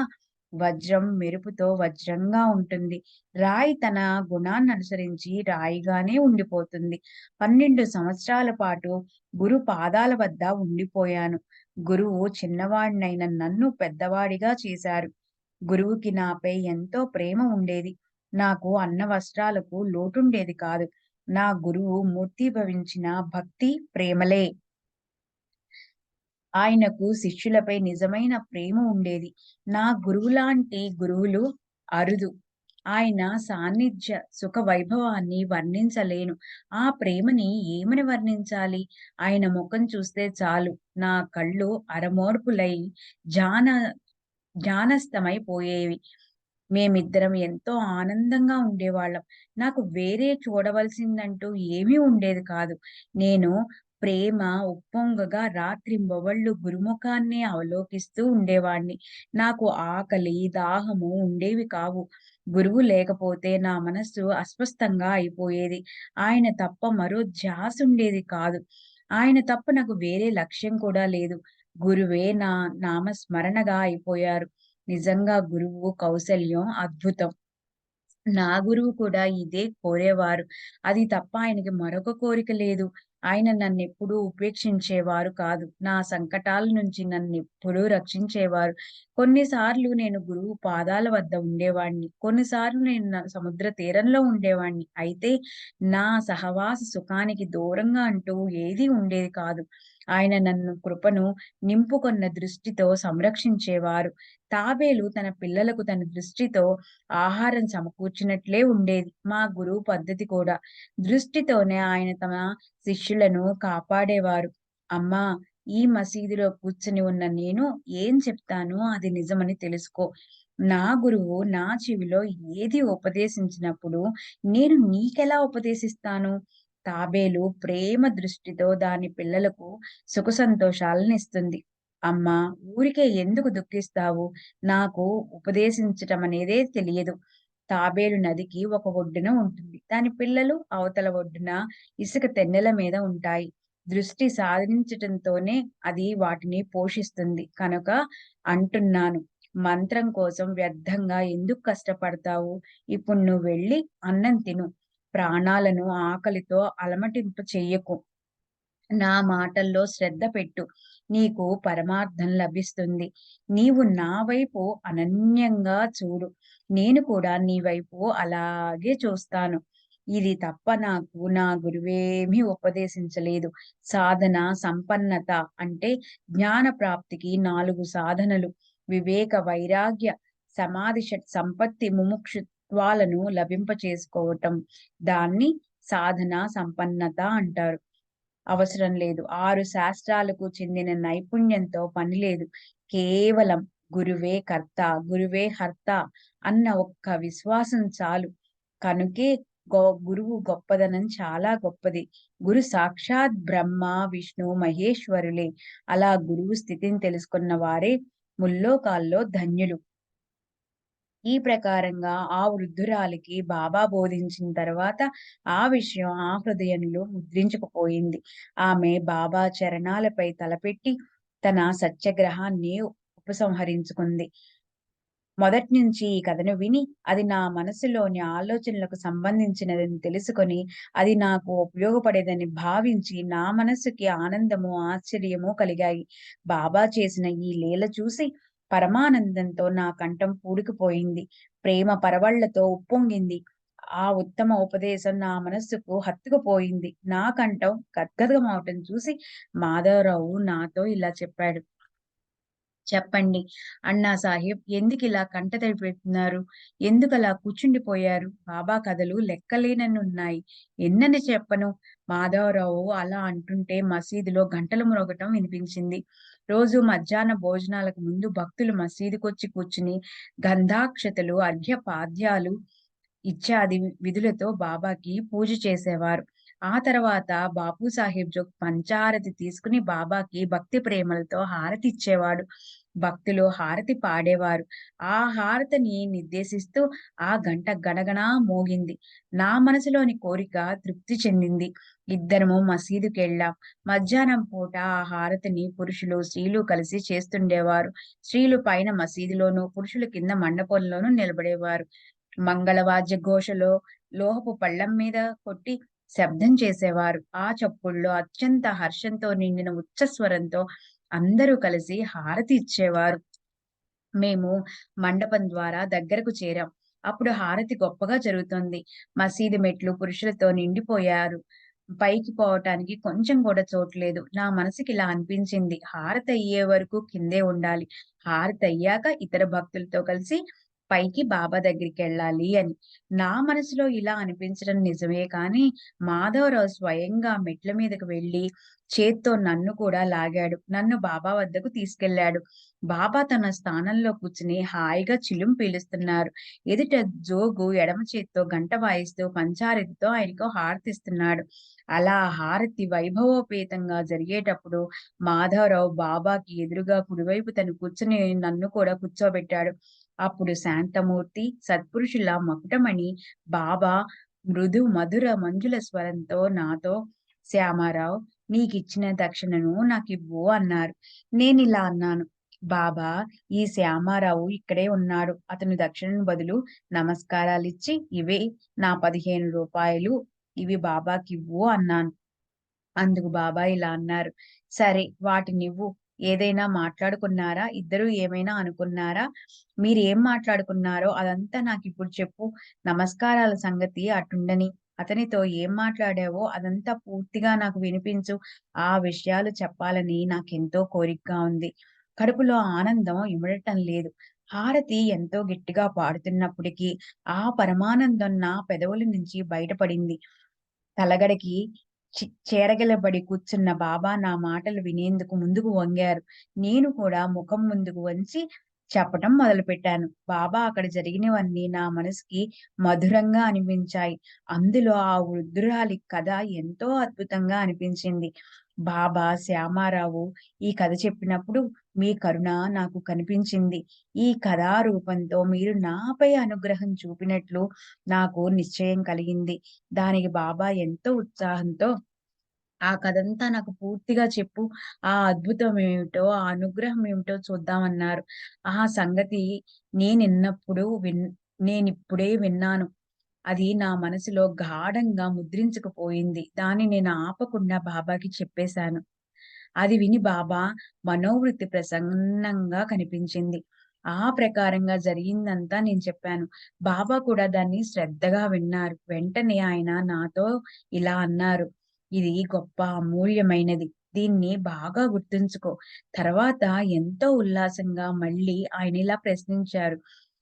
వజ్రం మెరుపుతో వజ్రంగా ఉంటుంది. రాయి తన గుణాన్ననుసరించి రాయిగానే ఉండిపోతుంది. 12 సంవత్సరాల పాటు గురు పాదాల వద్ద ఉండిపోయాను. గురువు చిన్నవాడినైన నన్ను పెద్దవాడిగా చేశారు. గురువుకి నాపై ఎంతో ప్రేమ ఉండేది. నాకు అన్న వస్త్రాలకు లోటుండేది కాదు. నా గురువు మూర్తీభవించిన భక్తి, ప్రేమలే. ఆయనకు శిష్యులపై నిజమైన ప్రేమ ఉండేది. నా గురువులాంటి గురువులు అరుదు. ఆయన సాన్నిధ్య సుఖ వైభవాన్ని వర్ణించలేను. ఆ ప్రేమని ఏమని వర్ణించాలి? ఆయన ముఖం చూస్తే చాలు నా కళ్ళు అరమోర్పులై జాన ధ్యానస్థమైపోయేవి. మేమిద్దరం ఎంతో ఆనందంగా ఉండేవాళ్ళం. నాకు వేరే చూడవలసిందంటూ ఏమీ ఉండేది కాదు. నేను ప్రేమ ఉప్పొంగగా రాత్రింబవళ్ళు గురుముఖాన్నే అవలోకిస్తూ ఉండేవాణ్ణి. నాకు ఆకలి, దాహము ఉండేవి కావు. గురువు లేకపోతే నా మనస్సు అస్వస్థంగా అయిపోయేది. ఆయన తప్ప మరో ధ్యాసుండేది కాదు. ఆయన తప్ప నాకు వేరే లక్ష్యం కూడా లేదు. గురువే నా నామస్మరణగా అయిపోయారు. నిజంగా గురువు కౌశల్యం అద్భుతం. నా గురువు కూడా ఇదే కోరేవారు. అది తప్ప ఆయనకి మరొక కోరిక లేదు. ఆయన నన్నెప్పుడూ ఉపేక్షించేవారు కాదు. నా సంకటాల నుంచి నన్నెప్పుడూ రక్షించేవారు. కొన్నిసార్లు నేను గురువు పాదాల వద్ద ఉండేవాడిని. కొన్నిసార్లు నేను సముద్ర తీరంలో ఉండేవాడిని. అయితే నా సహవాస సుఖానికి దూరంగా అంటూ ఏదీ ఉండేది కాదు. ఆయన నన్ను కృపను నింపుకొన్న దృష్టితో సంరక్షించేవారు. తాబేలు తన పిల్లలకు తన దృష్టితో ఆహారం సమకూర్చినట్లే ఉండేది మా గురువు పద్ధతి కూడా. దృష్టితోనే ఆయన తమ శిష్యులను కాపాడేవారు. అమ్మా! ఈ మసీదులో కూర్చొని ఉన్న నేను ఏం చెప్తానో అది నిజమని తెలుసుకో. నా గురువు నా చెవిలో ఏది ఉపదేశించినప్పుడు నేను నీకెలా ఉపదేశిస్తాను? తాబేలు ప్రేమ దృష్టితో దాని పిల్లలకు సుఖ సంతోషాలనిస్తుంది. అమ్మా! ఊరికే ఎందుకు దుఃఖిస్తావు? నాకు ఉపదేశించటమనేదే తెలియదు. తాబేలు నదికి ఒక ఒడ్డున ఉంటుంది. దాని పిల్లలు అవతల ఒడ్డున ఇసుక తెన్నెల మీద ఉంటాయి. దృష్టి సాధించటంతోనే అది వాటిని పోషిస్తుంది. కనుక అంటున్నాను, మంత్రం కోసం వ్యర్థంగా ఎందుకు కష్టపడతావు? ఇప్పుడు నువ్వెళ్ళి అన్నం తిను. ప్రాణాలను ఆకలితో అలమటింప చెయ్యకు. నా మాటల్లో శ్రద్ధ పెట్టు. నీకు పరమార్థం లభిస్తుంది. నీవు నా వైపు అనన్యంగా చూడు. నేను కూడా నీ వైపు అలాగే చూస్తాను. ఇది తప్ప నాకు నా గురువేమీ ఉపదేశించలేదు. సాధన సంపన్నత అంటే జ్ఞాన ప్రాప్తికి 4 సాధనలు. వివేక, వైరాగ్య, సమాధి, షట్ సంపత్తి, ముముక్షుత్వాలను లభింపచేసుకోవటం. దాన్ని సాధన సంపన్నత అంటారు. అవసరం లేదు. 6 శాస్త్రాలకు చెందిన నైపుణ్యంతో పని లేదు. కేవలం గురువే కర్త, గురువే హర్త అన్న ఒక్క విశ్వాసం చాలు. కనుకే గురువు గొప్పదనం చాలా గొప్పది. గురు సాక్షాత్ బ్రహ్మ, విష్ణు, మహేశ్వరులే. అలా గురువు స్థితిని తెలుసుకున్న వారే ముల్లోకాల్లో ధన్యులు. ఈ ప్రకారంగా ఆ వృద్ధురాలికి బాబా బోధించిన తర్వాత ఆ విషయం ఆ హృదయంలో ముద్రించుకుపోయింది. ఆమె బాబా చరణాలపై తలపెట్టి తన సత్యాగ్రహాన్ని ఉపసంహరించుకుంది. మొదట్నించి ఈ కథను విని, అది నా మనసులోని ఆలోచనలకు సంబంధించినదని తెలుసుకొని, అది నాకు ఉపయోగపడేదని భావించి, నా మనసుకి ఆనందము, ఆశ్చర్యము కలిగాయి. బాబా చేసిన ఈ లీల చూసి పరమానందంతో నా కంఠం పూడుకుపోయింది. ప్రేమ పరవళ్లతో ఉప్పొంగింది. ఆ ఉత్తమ ఉపదేశం నా మనస్సుకు హత్తుకుపోయింది. నా కంఠం గద్గదమవటం చూసి మాధవరావు నాతో ఇలా చెప్పాడు. చెప్పండి. అన్నా సాహెబ్ ఎందుకిలా కంటతడి పెడుతున్నారు? ఎందుకలా కూర్చుండిపోయారు? బాబా కథలు లెక్కలేనన్నున్నాయి. ఎన్నని చెప్పను? మాధవరావు అలా అంటుంటే మసీదులో గంటలు మ్రోగటం వినిపించింది. రోజు మధ్యాహ్న భోజనాలకు ముందు భక్తులు మసీదుకొచ్చి కూర్చుని గంధాక్షతలు, అర్ఘ్యపాద్యాలు ఇత్యాది విధులతో బాబాకి పూజ చేసేవారు. ఆ తర్వాత బాపూ సాహెబ్ జో పంచారతి తీసుకుని బాబాకి భక్తి ప్రేమలతో హారతి ఇచ్చేవాడు. భక్తులు హారతి పాడేవారు. ఆ హారతిని నిర్దేశిస్తూ ఆ గంట గణగణా మోగింది. నా మనసులోని కోరిక తృప్తి చెందింది. ఇద్దరము మసీదుకెళ్ళాం. మధ్యాహ్నం పూట ఆ హారతిని పురుషులు, స్త్రీలు కలిసి చేస్తుండేవారు. స్త్రీలు పైన మసీదులోనూ, పురుషులు కింద మండపంలోనూ నిలబడేవారు. మంగళవాద్య ఘోషలో లోహపు పళ్ళెం మీద కొట్టి శబ్దం చేసేవారు. ఆ చప్పుడులో అత్యంత హర్షంతో నిండిన ఉచ్చస్వరంతో అందరూ కలిసి హారతి ఇచ్చేవారు. మేము మండపం ద్వారా దగ్గరకు చేరాం. అప్పుడు హారతి గొప్పగా జరుగుతోంది. మసీదు మెట్లు పురుషులతో నిండిపోయారు. పైకి పోవటానికి కొంచెం కూడా చోట్లేదు. నా మనసుకిలా అనిపించింది. హారతయ్యే వరకు కిందే ఉండాలి. హారతయ్యాక ఇతర భక్తులతో కలిసి పైకి బాబా దగ్గరికెళ్ళాలి అని. నా మనసులో ఇలా అనిపించడం నిజమే కానీ, మాధవరావు స్వయంగా మెట్ల మీదకు వెళ్లి, చేత్తో నన్ను కూడా లాగాడు. నన్ను బాబా వద్దకు తీసుకెళ్ళాడు. బాబా తన స్థానంలో కూర్చుని హాయిగా చిలుం పీలుస్తున్నారు. ఎదుట జోగు ఎడమ చేత్తో గంట వాయిస్తూ పంచారతితో ఆయనకు హారతిస్తున్నాడు. అలా హారతి వైభవోపేతంగా జరిగేటప్పుడు మాధవరావు బాబాకి ఎదురుగా కుడివైపు తను కూర్చుని నన్ను కూడా కూర్చోబెట్టాడు. అప్పుడు శాంతమూర్తి, సత్పురుషుల మకుటమణి బాబా మృదు మధుర మంజుల స్వరంతో నాతో శ్యామారావు నీకిచ్చిన దక్షిణను నాకివ్వు అన్నారు. నేనిలా అన్నాను. బాబా ఈ శ్యామారావు ఇక్కడే ఉన్నాడు. అతను దక్షిణను బదులు నమస్కారాలిచ్చి ఇవే నా రూ. 15 ఇవి బాబాకివ్వు అన్నాను. అందుకు బాబా ఇలా అన్నారు. సరే వాటినివ్వు. ఏదైనా మాట్లాడుకున్నారా? ఇద్దరూ ఏమైనా అనుకున్నారా? మీరేం మాట్లాడుకున్నారో అదంతా నాకిప్పుడు చెప్పు. నమస్కారాల సంగతి అటుండని. అతనితో ఏం మాట్లాడావో అదంతా పూర్తిగా నాకు వినిపించు. ఆ విషయాలు చెప్పాలని నాకెంతో కోరికగా ఉంది. కడుపులో ఆనందం ఇమడటం లేదు. హారతి ఎంతో గట్టిగా పాడుతున్నప్పటికీ ఆ పరమానందం నా పెదవుల నుంచి బయటపడింది. తలగడకి చేరగలబడి కూర్చున్న బాబా నా మాటలు వినేందుకు ముందుకు వంగారు. నేను కూడా ముఖం ముందుకు వంచి చెప్పటం మొదలుపెట్టాను. బాబా అక్కడ జరిగినవన్నీ నా మనసుకి మధురంగా అనిపించాయి. అందులో ఆ వృద్ధురాలి కథ ఎంతో అద్భుతంగా అనిపించింది. బాబా శ్యామారావు ఈ కథ చెప్పినప్పుడు మీ కరుణ నాకు కనిపించింది. ఈ కథా రూపంతో మీరు నాపై అనుగ్రహం చూపినట్లు నాకు నిశ్చయం కలిగింది. దానికి బాబా ఎంతో ఉత్సాహంతో ఆ కథంతా నాకు పూర్తిగా చెప్పు. ఆ అద్భుతం ఏమిటో, ఆ అనుగ్రహం ఏమిటో చూద్దామన్నారు. ఆ సంగతి నేనిన్నప్పుడు విన్ నేనిప్పుడే విన్నాను. అది నా మనసులో గాఢంగా ముద్రించుకుపోయింది. దాన్ని నేను ఆపకుండా బాబాకి చెప్పేశాను. అది విని బాబా మనోవృత్తి ప్రసన్నంగా కనిపించింది. ఆ ప్రకారంగా జరిగిందంతా నేను చెప్పాను. బాబా కూడా దాన్ని శ్రద్ధగా విన్నారు. వెంటనే ఆయన నాతో ఇలా అన్నారు. "ఇది గొప్ప అమూల్యమైనది. దీన్ని బాగా గుర్తుంచుకో." తర్వాత ఎంతో ఉల్లాసంగా మళ్ళీ ఆయనిలా ప్రశ్నించారు.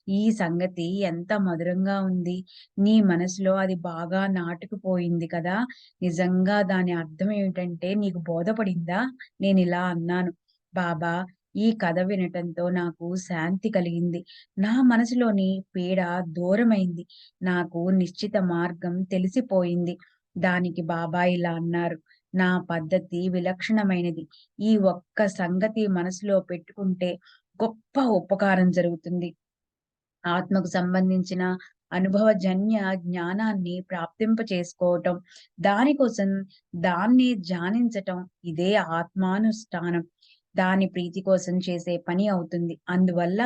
"ఈ సంగతి ఎంత మధురంగా ఉంది. నీ మనసులో అది బాగా నాటుకుపోయింది కదా! నిజంగా దాని అర్థం ఏమిటంటే నీకు బోధపడిందా?" నేనిలా అన్నాను. బాబా ఈ కథ వినటంతో నాకు శాంతి కలిగింది. నా మనసులోని పీడ దూరమైంది. నాకు నిశ్చిత మార్గం తెలిసిపోయింది. దానికి బాబా ఇలా అన్నారు. నా పద్ధతి విలక్షణమైనది. ఈ ఒక్క సంగతి మనసులో పెట్టుకుంటే గొప్ప ఉపకారం జరుగుతుంది. ఆత్మకు సంబంధించిన అనుభవజన్య జ్ఞానాన్ని ప్రాప్తింప చేసుకోవటం, దానికోసం దాన్ని ధ్యానించటం ఇదే ఆత్మానుష్ఠానం. దాని ప్రీతి కోసం చేసే పని అవుతుంది. అందువల్ల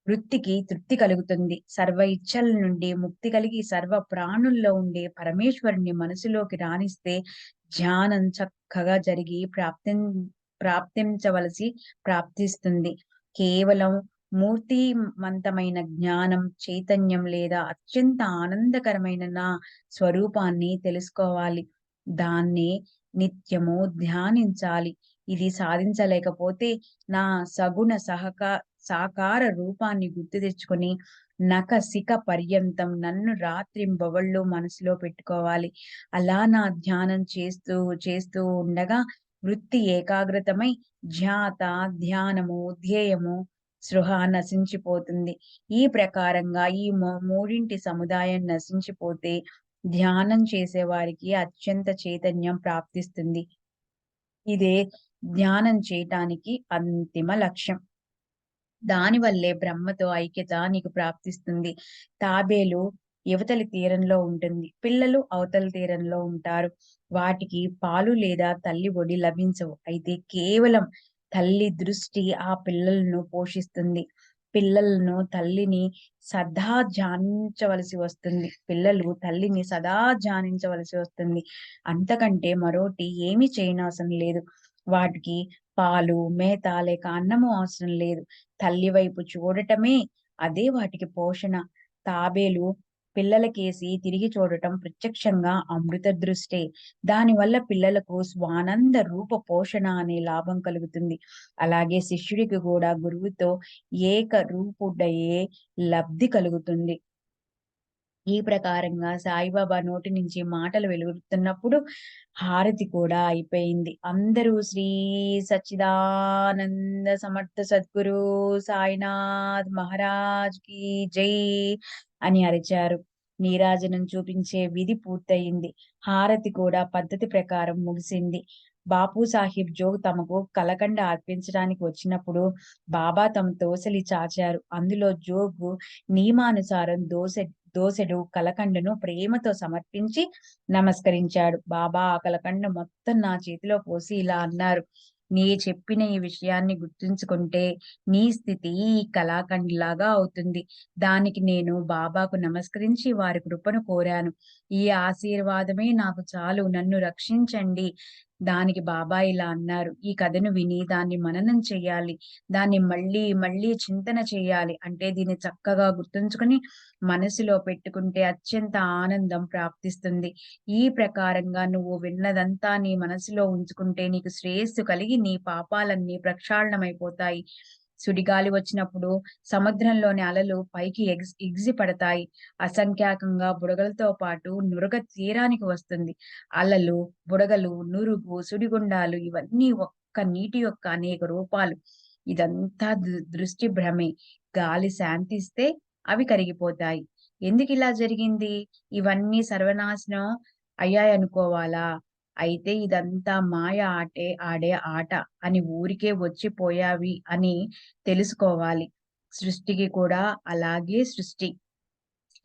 వృత్తికి తృప్తి కలుగుతుంది. సర్వ ఇచ్ఛల నుండి ముక్తి కలిగి సర్వ ప్రాణుల్లో ఉండే పరమేశ్వరుని మనసులోకి రానిస్తే ధ్యానం చక్కగా జరిగి ప్రాప్తించవలసి ప్రాప్తిస్తుంది. కేవలం మూర్తిమంతమైన జ్ఞానం, చైతన్యం లేదా అత్యంత ఆనందకరమైన నా స్వరూపాన్ని తెలుసుకోవాలి. దాన్నే నిత్యము ధ్యానించాలి. ఇది సాధించలేకపోతే నా సగుణ సాకార రూపాన్ని గుర్తు తెచ్చుకొని నఖశిఖ పర్యంతం నన్ను రాత్రింబవళ్ళు మనసులో పెట్టుకోవాలి. అలా నా ధ్యానం చేస్తూ ఉండగా వృత్తి ఏకాగ్రతమై ధ్యాత, ధ్యానము, ధ్యేయము, స్పృహ నశించిపోతుంది. ఈ ప్రకారంగా ఈ మూడింటి సముదాయం నశించిపోతే ధ్యానం చేసేవారికి అత్యంత చైతన్యం ప్రాప్తిస్తుంది. ఇదే ధ్యానం చేయటానికి అంతిమ లక్ష్యం. దానివల్లే బ్రహ్మతో ఐక్యత నీకు ప్రాప్తిస్తుంది. తాబేలు యువతలి తీరంలో ఉంటుంది. పిల్లలు అవతల తీరంలో ఉంటారు. వాటికి పాలు లేదా తల్లి ఒడి లభించవు. అయితే కేవలం తల్లి దృష్టి ఆ పిల్లలను పోషిస్తుంది. పిల్లలను తల్లిని సదా ధ్యానించవలసి వస్తుంది. పిల్లలు తల్లిని సదా ధ్యానించవలసి వస్తుంది. అంతకంటే మరోటి ఏమీ చేయనవసరం లేదు. వాటికి పాలు, మేత లేక అన్నము అవసరం లేదు. తల్లి వైపు చూడటమే అదే వాటికి పోషణ. తాబేలు పిల్లలకేసి తిరిగి చూడటం ప్రత్యక్షంగా అమృత దృష్టే. దానివల్ల పిల్లలకు స్వానంద రూప పోషణ అనే లాభం కలుగుతుంది. అలాగే శిష్యుడికి కూడా గురువుతో ఏక రూపుడయ్యే లబ్ధి కలుగుతుంది. ఈ ప్రకారంగా సాయిబాబా నోటి నుంచి మాటలు వెలువడుతున్నప్పుడు హారతి కూడా అయిపోయింది. అందరూ శ్రీ సచ్చిదానంద సమర్థ సద్గురు సాయినాథ్ మహారాజ్ కి జై అని అరిచారు. నీరాజనం చూపించే విధి పూర్తయింది. హారతి కూడా పద్ధతి ప్రకారం ముగిసింది. బాపు సాహిబ్ జోగ్ తమకు కలకండ అర్పించడానికి వచ్చినప్పుడు బాబా తమ దోసెలి చాచారు. అందులో జోగు నియమానుసారం దోసెడు కలకండను ప్రేమతో సమర్పించి నమస్కరించాడు. బాబా ఆ కలకండ మొత్తం నా చేతిలో పోసి ఇలా అన్నారు: నీ చెప్పిన ఈ విషయాన్ని గుర్తుంచుకుంటే నీ స్థితి ఈ కళాఖండ్‌లాగా అవుతుంది. దానికి నేను బాబాకు నమస్కరించి వారి కృపను కోరాను. ఈ ఆశీర్వాదమే నాకు చాలు. నన్ను రక్షించండి. దానికి బాబా ఇలా అన్నారు: ఈ కథను విని దాన్ని మననం చెయ్యాలి. దాన్ని మళ్ళీ మళ్ళీ చింతన చేయాలి. అంటే దీన్ని చక్కగా గుర్తుంచుకొని మనసులో పెట్టుకుంటే అత్యంత ఆనందం ప్రాప్తిస్తుంది. ఈ ప్రకారంగా నువ్వు విన్నదంతా నీ మనసులో ఉంచుకుంటే నీకు శ్రేయస్సు కలిగి నీ పాపాలన్నీ ప్రక్షాళనమైపోతాయి. సుడిగాలి వచ్చినప్పుడు సముద్రంలోని అలలు పైకి ఎగిసి పడతాయి. అసంఖ్యాకంగా బుడగలతో పాటు నురగ తీరానికి వస్తుంది. అలలు, బుడగలు, నురుగు, సుడిగుండాలు ఇవన్నీ ఒక్క నీటి యొక్క అనేక రూపాలు. ఇదంతా దృష్టి భ్రమే. గాలి శాంతిస్తే అవి కరిగిపోతాయి. ఎందుకిలా జరిగింది? ఇవన్నీ సర్వనాశనం అయ్యాయనుకోవాలా? అయితే ఇదంతా మాయ ఆడే ఆట అని ఊరికే వచ్చిపోయావి అని తెలుసుకోవాలి. సృష్టికి కూడా అలాగే సృష్టి,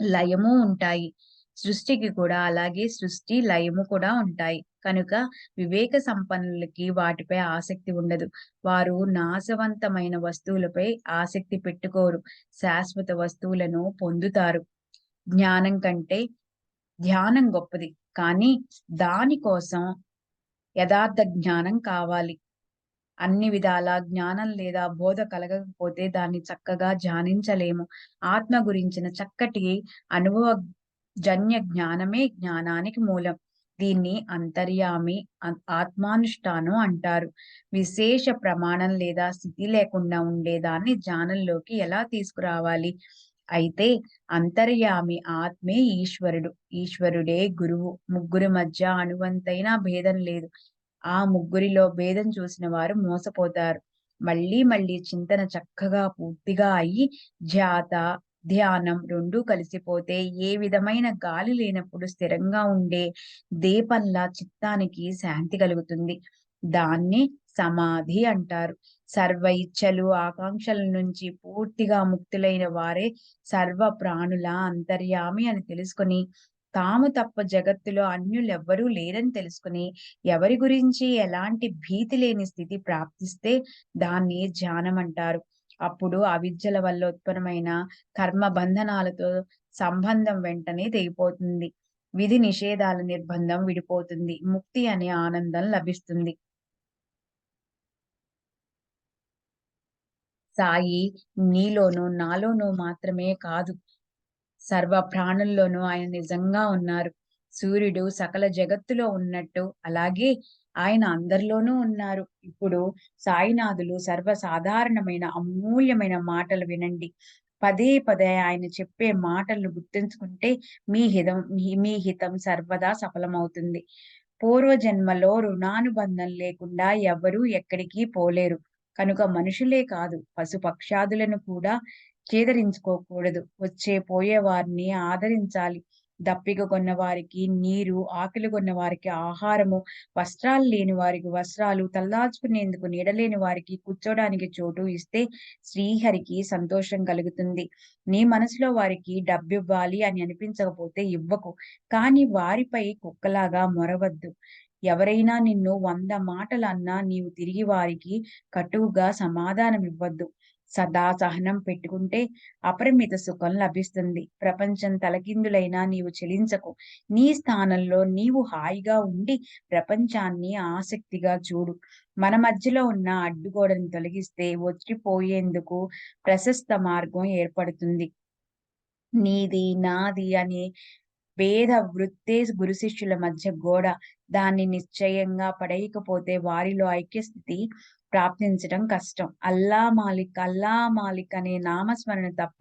లయము ఉంటాయి. సృష్టికి కూడా అలాగే సృష్టి, లయము కూడా ఉంటాయి. కనుక వివేక సంపన్నులకి వాటిపై ఆసక్తి ఉండదు. వారు నాశవంతమైన వస్తువులపై ఆసక్తి పెట్టుకోరు. శాశ్వత వస్తువులను పొందుతారు. జ్ఞానం కంటే ధ్యానం గొప్పది. కానీ దానికోసం యథార్థ జ్ఞానం కావాలి. అన్ని విధాల జ్ఞానం లేదా బోధ కలగకపోతే దాన్ని చక్కగా ధ్యానించలేము. ఆత్మ గురించిన చక్కటి అనుభవజన్య జ్ఞానమే జ్ఞానానికి మూలం. దీన్ని అంతర్యామి ఆత్మానుష్ఠానం అంటారు. విశేష ప్రమాణం లేదా స్థితి లేకుండా ఉండేదాన్ని జ్ఞానంలోకి ఎలా తీసుకురావాలి? అయితే అంతర్యామి ఆత్మే ఈశ్వరుడు. ఈశ్వరుడే గురువు. ముగ్గురి మధ్య అణువంతైనా భేదం లేదు. ఆ ముగ్గురిలో భేదం చూసిన వారు మోసపోతారు. మళ్ళీ మళ్ళీ చింతన చక్కగా పూర్తిగా అయ్యి ధ్యాత, ధ్యానం రెండూ కలిసిపోతే ఏ విధమైన గాలి లేనప్పుడు స్థిరంగా ఉండే దీపంలా చిత్తానికి శాంతి కలుగుతుంది. దాన్ని సమాధి అంటారు. సర్వ ఇచ్ఛలు, ఆకాంక్షల నుంచి పూర్తిగా ముక్తులైన వారే సర్వ ప్రాణుల అంతర్యామి అని తెలుసుకొని తాము తప్ప జగత్తులో అన్యులెవ్వరూ లేరని తెలుసుకుని, ఎవరి గురించి ఎలాంటి భీతి లేని స్థితి ప్రాప్తిస్తే దాన్ని ధ్యానమంటారు. అప్పుడు అవిద్యల వల్ల ఉత్పన్నమైన కర్మ బంధనాలతో సంబంధం వెంటనే తెగిపోతుంది. విధి నిషేధాల నిర్బంధం విడిపోతుంది. ముక్తి అనే ఆనందం లభిస్తుంది. సాయి నీలోనూ, నాలోనూ మాత్రమే కాదు, సర్వ ప్రాణుల్లోనూ ఆయన నిజంగా ఉన్నారు. సూర్యుడు సకల జగత్తులో ఉన్నట్టు, అలాగే ఆయన అందరిలోనూ ఉన్నారు. ఇప్పుడు సాయినాథులు సర్వసాధారణమైన, అమూల్యమైన మాటలు వినండి. పదే పదే ఆయన చెప్పే మాటలను గుర్తుంచుకుంటే మీ హితం సర్వదా సఫలమవుతుంది. పూర్వజన్మలో రుణానుబంధం లేకుండా ఎవ్వరూ ఎక్కడికి పోలేరు. కనుక మనుషులే కాదు, పశుపక్షాదులను కూడా చేదరించుకోకూడదు. వచ్చే పోయే వారిని ఆదరించాలి. దప్పిక కొన్న వారికి నీరు, ఆకలి కొన్న వారికి ఆహారము, వస్త్రాలు లేని వారికి వస్త్రాలు, తలదాచుకునేందుకు నీడ లేని వారికి కూర్చోడానికి చోటు ఇస్తే శ్రీహరికి సంతోషం కలుగుతుంది. నీ మనసులో వారికి డబ్బివ్వాలి అని అనిపించకపోతే ఇవ్వకు. కానీ వారిపై కుక్కలాగా మొరవద్దు. ఎవరైనా నిన్ను 100 మాటలన్నా నీవు తిరిగి వారికి కటువుగా సమాధానమివ్వద్దు. సదా సహనం పెట్టుకుంటే అపరిమిత సుఖం లభిస్తుంది. ప్రపంచం తలకిందులైనా నీవు చలించకు. నీ స్థానంలో నీవు హాయిగా ఉండి ప్రపంచాన్ని ఆసక్తిగా చూడు. మన మధ్యలో ఉన్న అడ్డుగోడను తొలగిస్తే వచ్చిపోయేందుకు ప్రశస్త మార్గం ఏర్పడుతుంది. నీది, నాది అనే భేద వృత్తే గురు శిష్యుల మధ్య గోడ. దాన్ని నిశ్చయంగా పడేయకపోతే వారిలో ఐక్యస్థితి ప్రాప్తించడం కష్టం. అల్లా మాలిక్, అల్లా మాలిక్ అనే నామస్మరణ తప్ప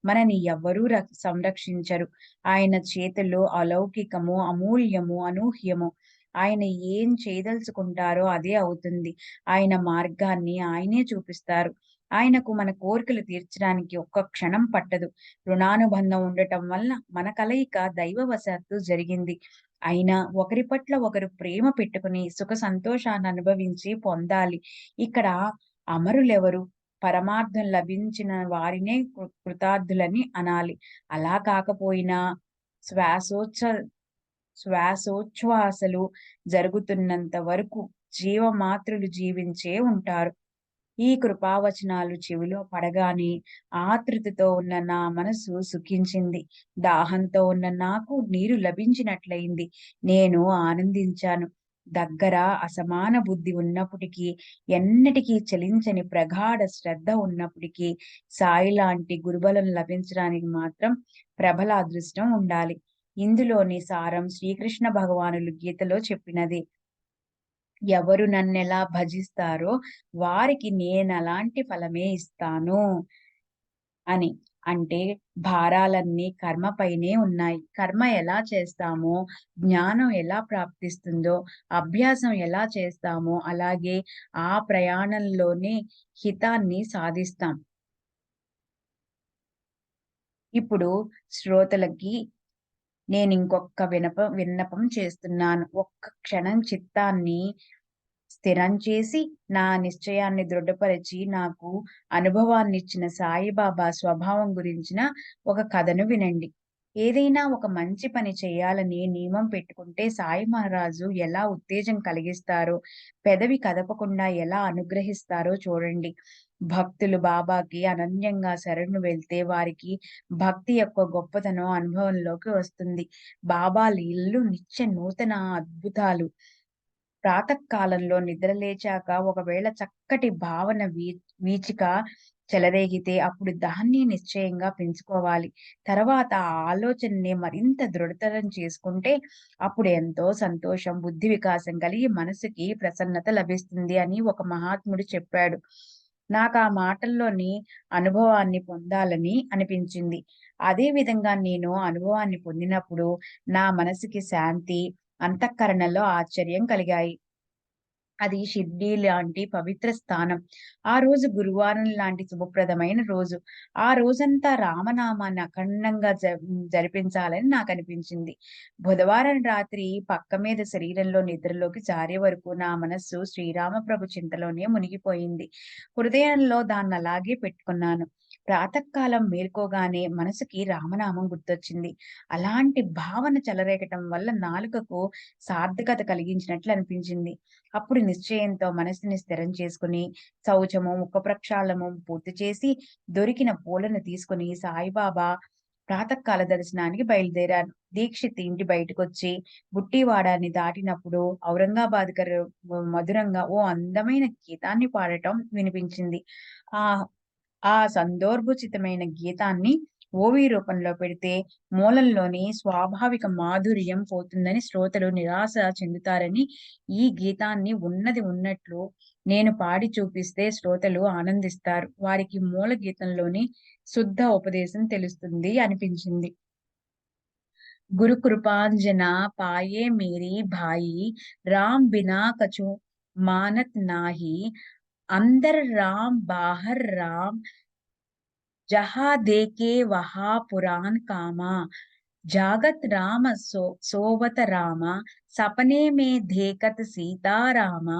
మనని ఎవ్వరూ సంరక్షించరు. ఆయన చేతుల్లో అలౌకికము, అమూల్యము, అనూహ్యము. ఆయన ఏం చేయదలుచుకుంటారో అదే అవుతుంది. ఆయన మార్గాన్ని ఆయనే చూపిస్తారు. ఆయనకు మన కోరికలు తీర్చడానికి ఒక్క క్షణం పట్టదు. రుణానుబంధం ఉండటం వల్ల మన కలయిక దైవవశాత్తు జరిగింది. అయినా ఒకరి పట్ల ఒకరు ప్రేమ పెట్టుకుని సుఖ సంతోషాన్ని అనుభవించి పొందాలి. ఇక్కడ అమరులెవరు? పరమార్థం లభించిన వారినే కృతార్థులని అనాలి. అలా కాకపోయినా శ్వాసోచ్ఛ శ్వాసోచ్ఛ్వాసలు జరుగుతున్నంత వరకు జీవమాత్రులు జీవించే ఉంటారు. ఈ కృపావచనాలు చెవిలో పడగానే ఆతృతతో ఉన్న నా మనసు సుఖించింది. దాహంతో ఉన్న నాకు నీరు లభించినట్లయింది. నేను ఆనందించాను. దగ్గర అసమాన బుద్ధి ఉన్నప్పటికీ, ఎన్నటికీ చలించని ప్రగాఢ శ్రద్ధ ఉన్నప్పటికీ, సాయి లాంటి గురుబలం లభించడానికి మాత్రం ప్రబల అదృష్టం ఉండాలి. ఇందులోని సారం శ్రీకృష్ణ భగవానులు గీతలో చెప్పినది. ఎవరు నన్నెలా భజిస్తారో వారికి నేనలాంటి ఫలమే ఇస్తాను అని. అంటే భారాలన్నీ కర్మపైనే ఉన్నాయి. కర్మ ఎలా చేస్తామో, జ్ఞానం ఎలా ప్రాప్తిస్తుందో, అభ్యాసం ఎలా చేస్తామో, అలాగే ఆ ప్రయాణంలోనే హితాన్ని సాధిస్తాం. ఇప్పుడు శ్రోతలకి నేనింకొక్క విన్నపం చేస్తున్నాను. ఒక్క క్షణం చిత్తాన్ని స్థిరం చేసి, నా నిశ్చయాన్ని దృఢపరచి, నాకు అనుభవాన్నిచ్చిన సాయిబాబా స్వభావం గురించిన ఒక కథను వినండి. ఏదైనా ఒక మంచి పని చేయాలని నియమం పెట్టుకుంటే సాయి మహారాజు ఎలా ఉత్తేజం కలిగిస్తారో, పెదవి కదపకుండా ఎలా అనుగ్రహిస్తారో చూడండి. భక్తులు బాబాకి అనన్యంగా శరణు వెళ్తే వారికి భక్తి యొక్క గొప్పతనం అనుభవంలోకి వస్తుంది. బాబా లీలలు నిత్య నూతన అద్భుతాలు. ప్రాతకాలంలో నిద్రలేచాక ఒకవేళ చక్కటి భావన వీచిక చెలరేగితే అప్పుడు దాన్ని నిశ్చయంగా పెంచుకోవాలి. తర్వాత ఆ ఆలోచనని మరింత దృఢతరం చేసుకుంటే అప్పుడు ఎంతో సంతోషం, బుద్ధి వికాసం కలిగి మనసుకి ప్రసన్నత లభిస్తుంది అని ఒక మహాత్ముడు చెప్పాడు. నాకా మాటల్లోని అనుభవాన్ని పొందాలని అనిపించింది. అదే విధంగా నేను అనుభవాన్ని పొందినప్పుడు నా మనసుకి శాంతి, అంతఃకరణలో ఆశ్చర్యం కలిగాయి. అది షిర్డీ లాంటి పవిత్ర స్థానం. ఆ రోజు గురువారం లాంటి శుభప్రదమైన రోజు. ఆ రోజంతా రామనామాన్ని అఖండంగా జరిపించాలని నాకనిపించింది. బుధవారం రాత్రి పక్క మీద శరీరంలో నిద్రలోకి జారే వరకు నా మనస్సు శ్రీరామప్రభు చింతలోనే మునిగిపోయింది. హృదయంలో దాన్నలాగే పెట్టుకున్నాను. ప్రాతకాలం మేల్కోగానే మనసుకి రామనామం గుర్తొచ్చింది. అలాంటి భావన చెలరేగటం వల్ల నాలుకకు సార్థకత కలిగించినట్లు అనిపించింది. అప్పుడు నిశ్చయంతో మనసుని స్థిరం చేసుకొని, శౌచము, ముఖ ప్రక్షాళనము పూర్తి చేసి, దొరికిన పూలను తీసుకొని సాయిబాబా ప్రాతకాల దర్శనానికి బయలుదేరాను. దీక్షిత్ ఇంటి బయటకొచ్చి బుట్టివాడాన్ని దాటినప్పుడు ఔరంగాబాద్ గారు మధురంగా ఓ అందమైన గీతాన్ని పాడటం వినిపించింది. ఆ ఆ సందర్భోచితమైన గీతాన్ని ఓవీ రూపంలో పెడితే మూలంలోని స్వాభావిక మాధుర్యం పోతుందని శ్రోతలు నిరాశ చెందుతారని ఈ గీతాన్ని ఉన్నది ఉన్నట్లు నేను పాడి చూపిస్తే శ్రోతలు ఆనందిస్తారు. వారికి మూల గీతంలోని శుద్ధ ఉపదేశం తెలుస్తుంది అనిపించింది. గురు కృపాంజన పాయే మేరీ భాయి రామ్ బినా కछु మానత్ नाही अंदर राम बाहर राम जहाँ देखे वहाँ पुराण कामा जागत राम सोवत रामा सपने में देखत सीता रामा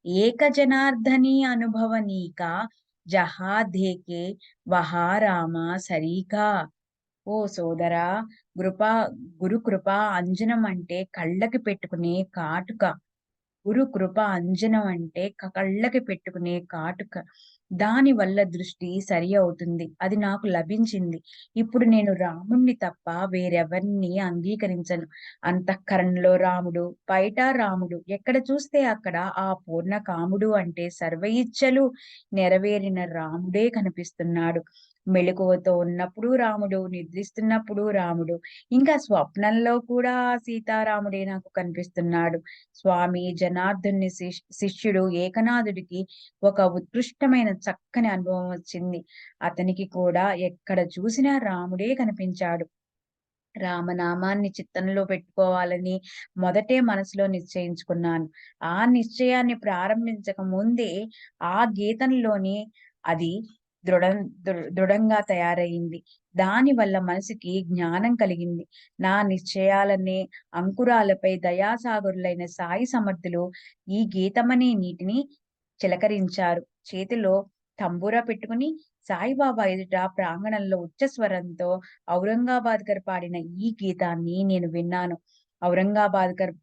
एक जनार्दनी अनुभवनी का जहाँ देखे वहाँ रामा सरीका ఓ సోదరా కృపా గురు కృప అంజనం అంటే కళ్ళకి పెట్టుకునే కాటుక. గురు కృప అంజనం అంటే కళ్ళకి పెట్టుకునే కాటుక. దాని వల్ల దృష్టి సరి అవుతుంది. అది నాకు లభించింది. ఇప్పుడు నేను రాముణ్ణి తప్ప వేరెవరిని అంగీకరించను. అంతఃకరణలో రాముడు, బయట రాముడు. ఎక్కడ చూస్తే అక్కడ ఆ పూర్ణ కాముడు అంటే సర్వ ఇచ్ఛలు నెరవేరిన రాముడే కనిపిస్తున్నాడు. మెలకువతో ఉన్నప్పుడు రాముడు, నిద్రిస్తున్నప్పుడు రాముడు, ఇంకా స్వప్నంలో కూడా ఆ సీతారాముడే నాకు కనిపిస్తున్నాడు. స్వామి జనార్దనుని శిష్యుడు ఏకనాథుడికి ఒక ఉత్కృష్టమైన చక్కని అనుభవం వచ్చింది. అతనికి కూడా ఎక్కడ చూసినా రాముడే కనిపించాడు. రామనామాన్ని చిత్తంలో పెట్టుకోవాలని మొదటే మనసులో నిశ్చయించుకున్నాను. ఆ నిశ్చయాన్ని ప్రారంభించక ముందే ఆ గీతంలోని అది దృఢంగా తయారయింది. దానివల్ల మనసుకి జ్ఞానం కలిగింది. నా నిశ్చయాలనే అంకురాలపై దయాసాగరులైన సాయి సమర్థులు ఈ గీతమనే నీటిని చిలకరించారు. చేతిలో తంబూరా పెట్టుకుని సాయిబాబా ఎదుట ప్రాంగణంలో ఉచ్చస్వరంతో ఔరంగాబాద్కర్ పాడిన ఈ గీతాన్ని నేను విన్నాను. ఔరంగాబాద్కర్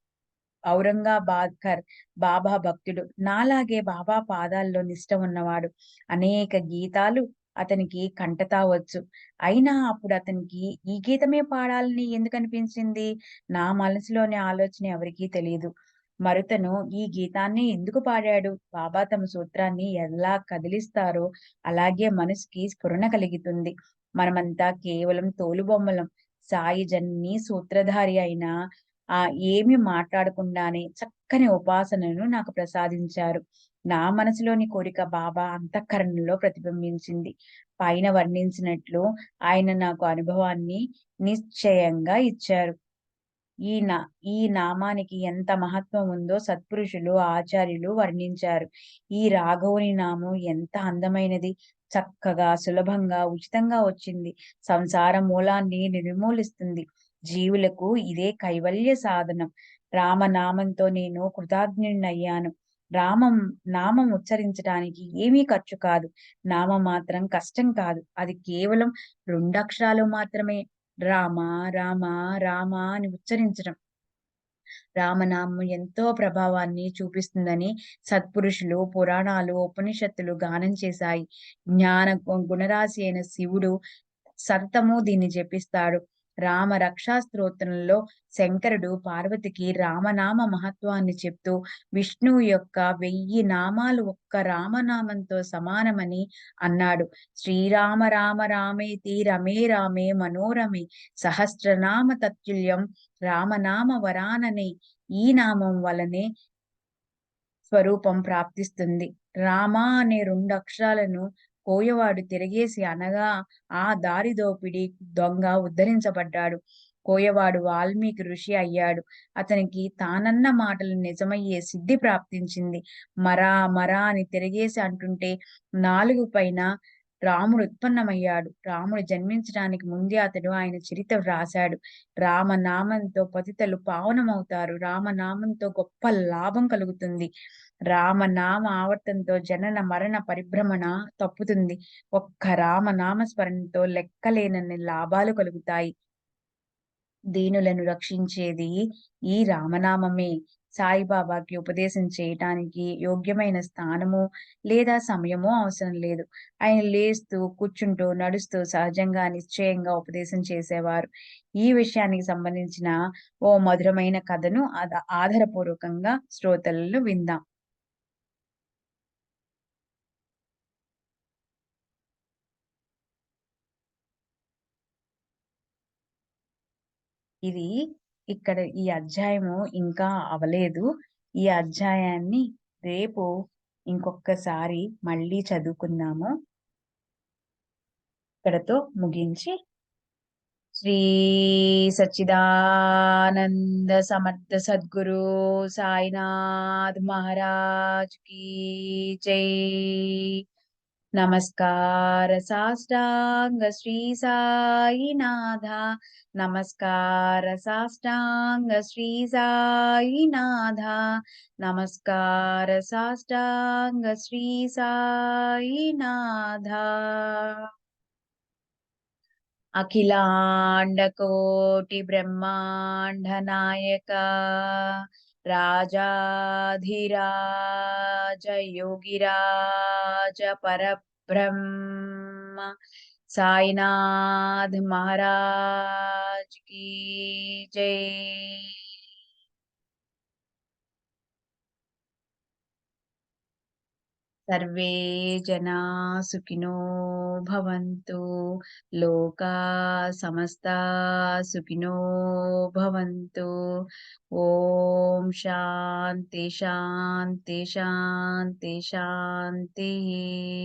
ఔరంగాబాద్కర్ బాబా భక్తుడు. నాలాగే బాబా పాదాల్లో నిష్ట ఉన్నవాడు. అనేక గీతాలు అతనికి కంఠతా వచ్చు. అయినా అప్పుడు అతనికి ఈ గీతమే పాడాలని ఎందుకనిపించింది? నా మనసులోని ఆలోచన ఎవరికీ తెలీదు. మరుతను ఈ గీతాన్ని ఎందుకు పాడాడు? బాబా తమ సూత్రాన్ని ఎలా కదిలిస్తారో అలాగే మనసుకి స్ఫురణ కలుగుతుంది. మనమంతా కేవలం తోలుబొమ్మలం. సాయి జనని సూత్రధారి అయిన ఏమి మాట్లాడకుండానే చక్కని ఉపాసనను నాకు ప్రసాదించారు. నా మనసులోని కోరిక బాబా అంతఃకరణలో ప్రతిబింబించింది. పైన వర్ణించినట్లు ఆయన నాకు అనుభవాన్ని నిశ్చయంగా ఇచ్చారు. ఈ నా ఈ నామానికి ఎంత మహత్వం ఉందో సత్పురుషులు, ఆచార్యులు వర్ణించారు. ఈ రాఘవుని నామం ఎంత అందమైనది. చక్కగా, సులభంగా, ఉచితంగా వచ్చింది. సంసార మూలాన్ని నిర్మూలిస్తుంది. జీవులకు ఇదే కైవల్య సాధనం. రామనామంతో నేను కృతజ్ఞుడినయ్యాను. రామం నామం ఉచ్చరించడానికి ఏమీ ఖర్చు కాదు. నామం మాత్రం కష్టం కాదు. అది కేవలం 2 అక్షరాలు మాత్రమే. రామ, రామ, రామ అని ఉచ్చరించడం. రామనామం ఎంతో ప్రభావాన్ని చూపిస్తుందని సత్పురుషులు, పురాణాలు, ఉపనిషత్తులు గానం చేశాయి. జ్ఞాన గుణరాశి అయిన శివుడు సతతము దీన్ని జపిస్తాడు. రామ రక్షా స్తోత్రంలో శంకరుడు పార్వతికి రామనామ మహత్వాన్ని చెప్తూ విష్ణువు యొక్క 1000 నామాలు ఒక్క రామనామంతో సమానమని అన్నాడు. శ్రీరామ రామ రామేతి రమే రామే మనోరమే సహస్రనామ తత్తుల్యం రామనామ వరాననే. ఈ నామం వలనే స్వరూపం ప్రాప్తిస్తుంది. రామ అనే 2 అక్షరాలను కోయవాడు తిరగేసి అనగా ఆ దారి దోపిడి దొంగ ఉద్ధరించబడ్డాడు. కోయవాడు వాల్మీకి ఋషి అయ్యాడు. అతనికి తానన్న మాటలు నిజమయ్యే సిద్ధి ప్రాప్తించింది. మరా మరా అని తిరగేసి అంటుంటే నాలుగు పైన రాముడు ఉత్పన్నమయ్యాడు. రాముడు జన్మించడానికి ముందే అతడు ఆయన చరిత్ర వ్రాసాడు. రామనామంతో పతితలు పావనమవుతారు. రామనామంతో గొప్ప లాభం కలుగుతుంది. రామనామ ఆవర్తనంతో జనన మరణ పరిభ్రమణ తప్పుతుంది. ఒక్క రామనామ స్మరణతో లెక్కలేనన్ని లాభాలు కలుగుతాయి. దీనులను రక్షించేది ఈ రామనామమే. సాయిబాబాకి ఉపదేశం చేయటానికి యోగ్యమైన స్థానము లేదా సమయమో అవసరం లేదు. ఆయన లేస్తూ, కూర్చుంటూ, నడుస్తూ సహజంగా, నిశ్చయంగా ఉపదేశం చేసేవారు. ఈ విషయానికి సంబంధించిన ఓ మధురమైన కథను ఆధారపూర్వకంగా శ్రోతలను విందాం. ఇది ఇక్కడ ఈ అధ్యాయము ఇంకా అవలేదు. ఈ అధ్యాయాన్ని రేపు ఇంకొక్కసారి మళ్ళీ చదువుకుందాము. ఇక్కడతో ముగించి శ్రీ సచ్చిదానంద సమర్థ సద్గురు సాయినాథ్ మహారాజ్ की जय. నమస్కార సాష్టాంగ శ్రీ సాయినాథ. నమస్కార సాష్టాంగ శ్రీ సాయినాథ. నమస్కార సాష్టాంగ శ్రీ సాయినాథ. అఖిలాండకోటి బ్రహ్మాండ నాయక రాజాధిరాజ యోగిరాజ పరబ్రహ్మ సాయినాథ్ మహారాజ్ की जय. सर्वे जना सुखिनो भवन्तु. लोका समस्ता सुखिनो भवन्तु. ॐ शान्ति शान्ति शान्ति शान्तिः.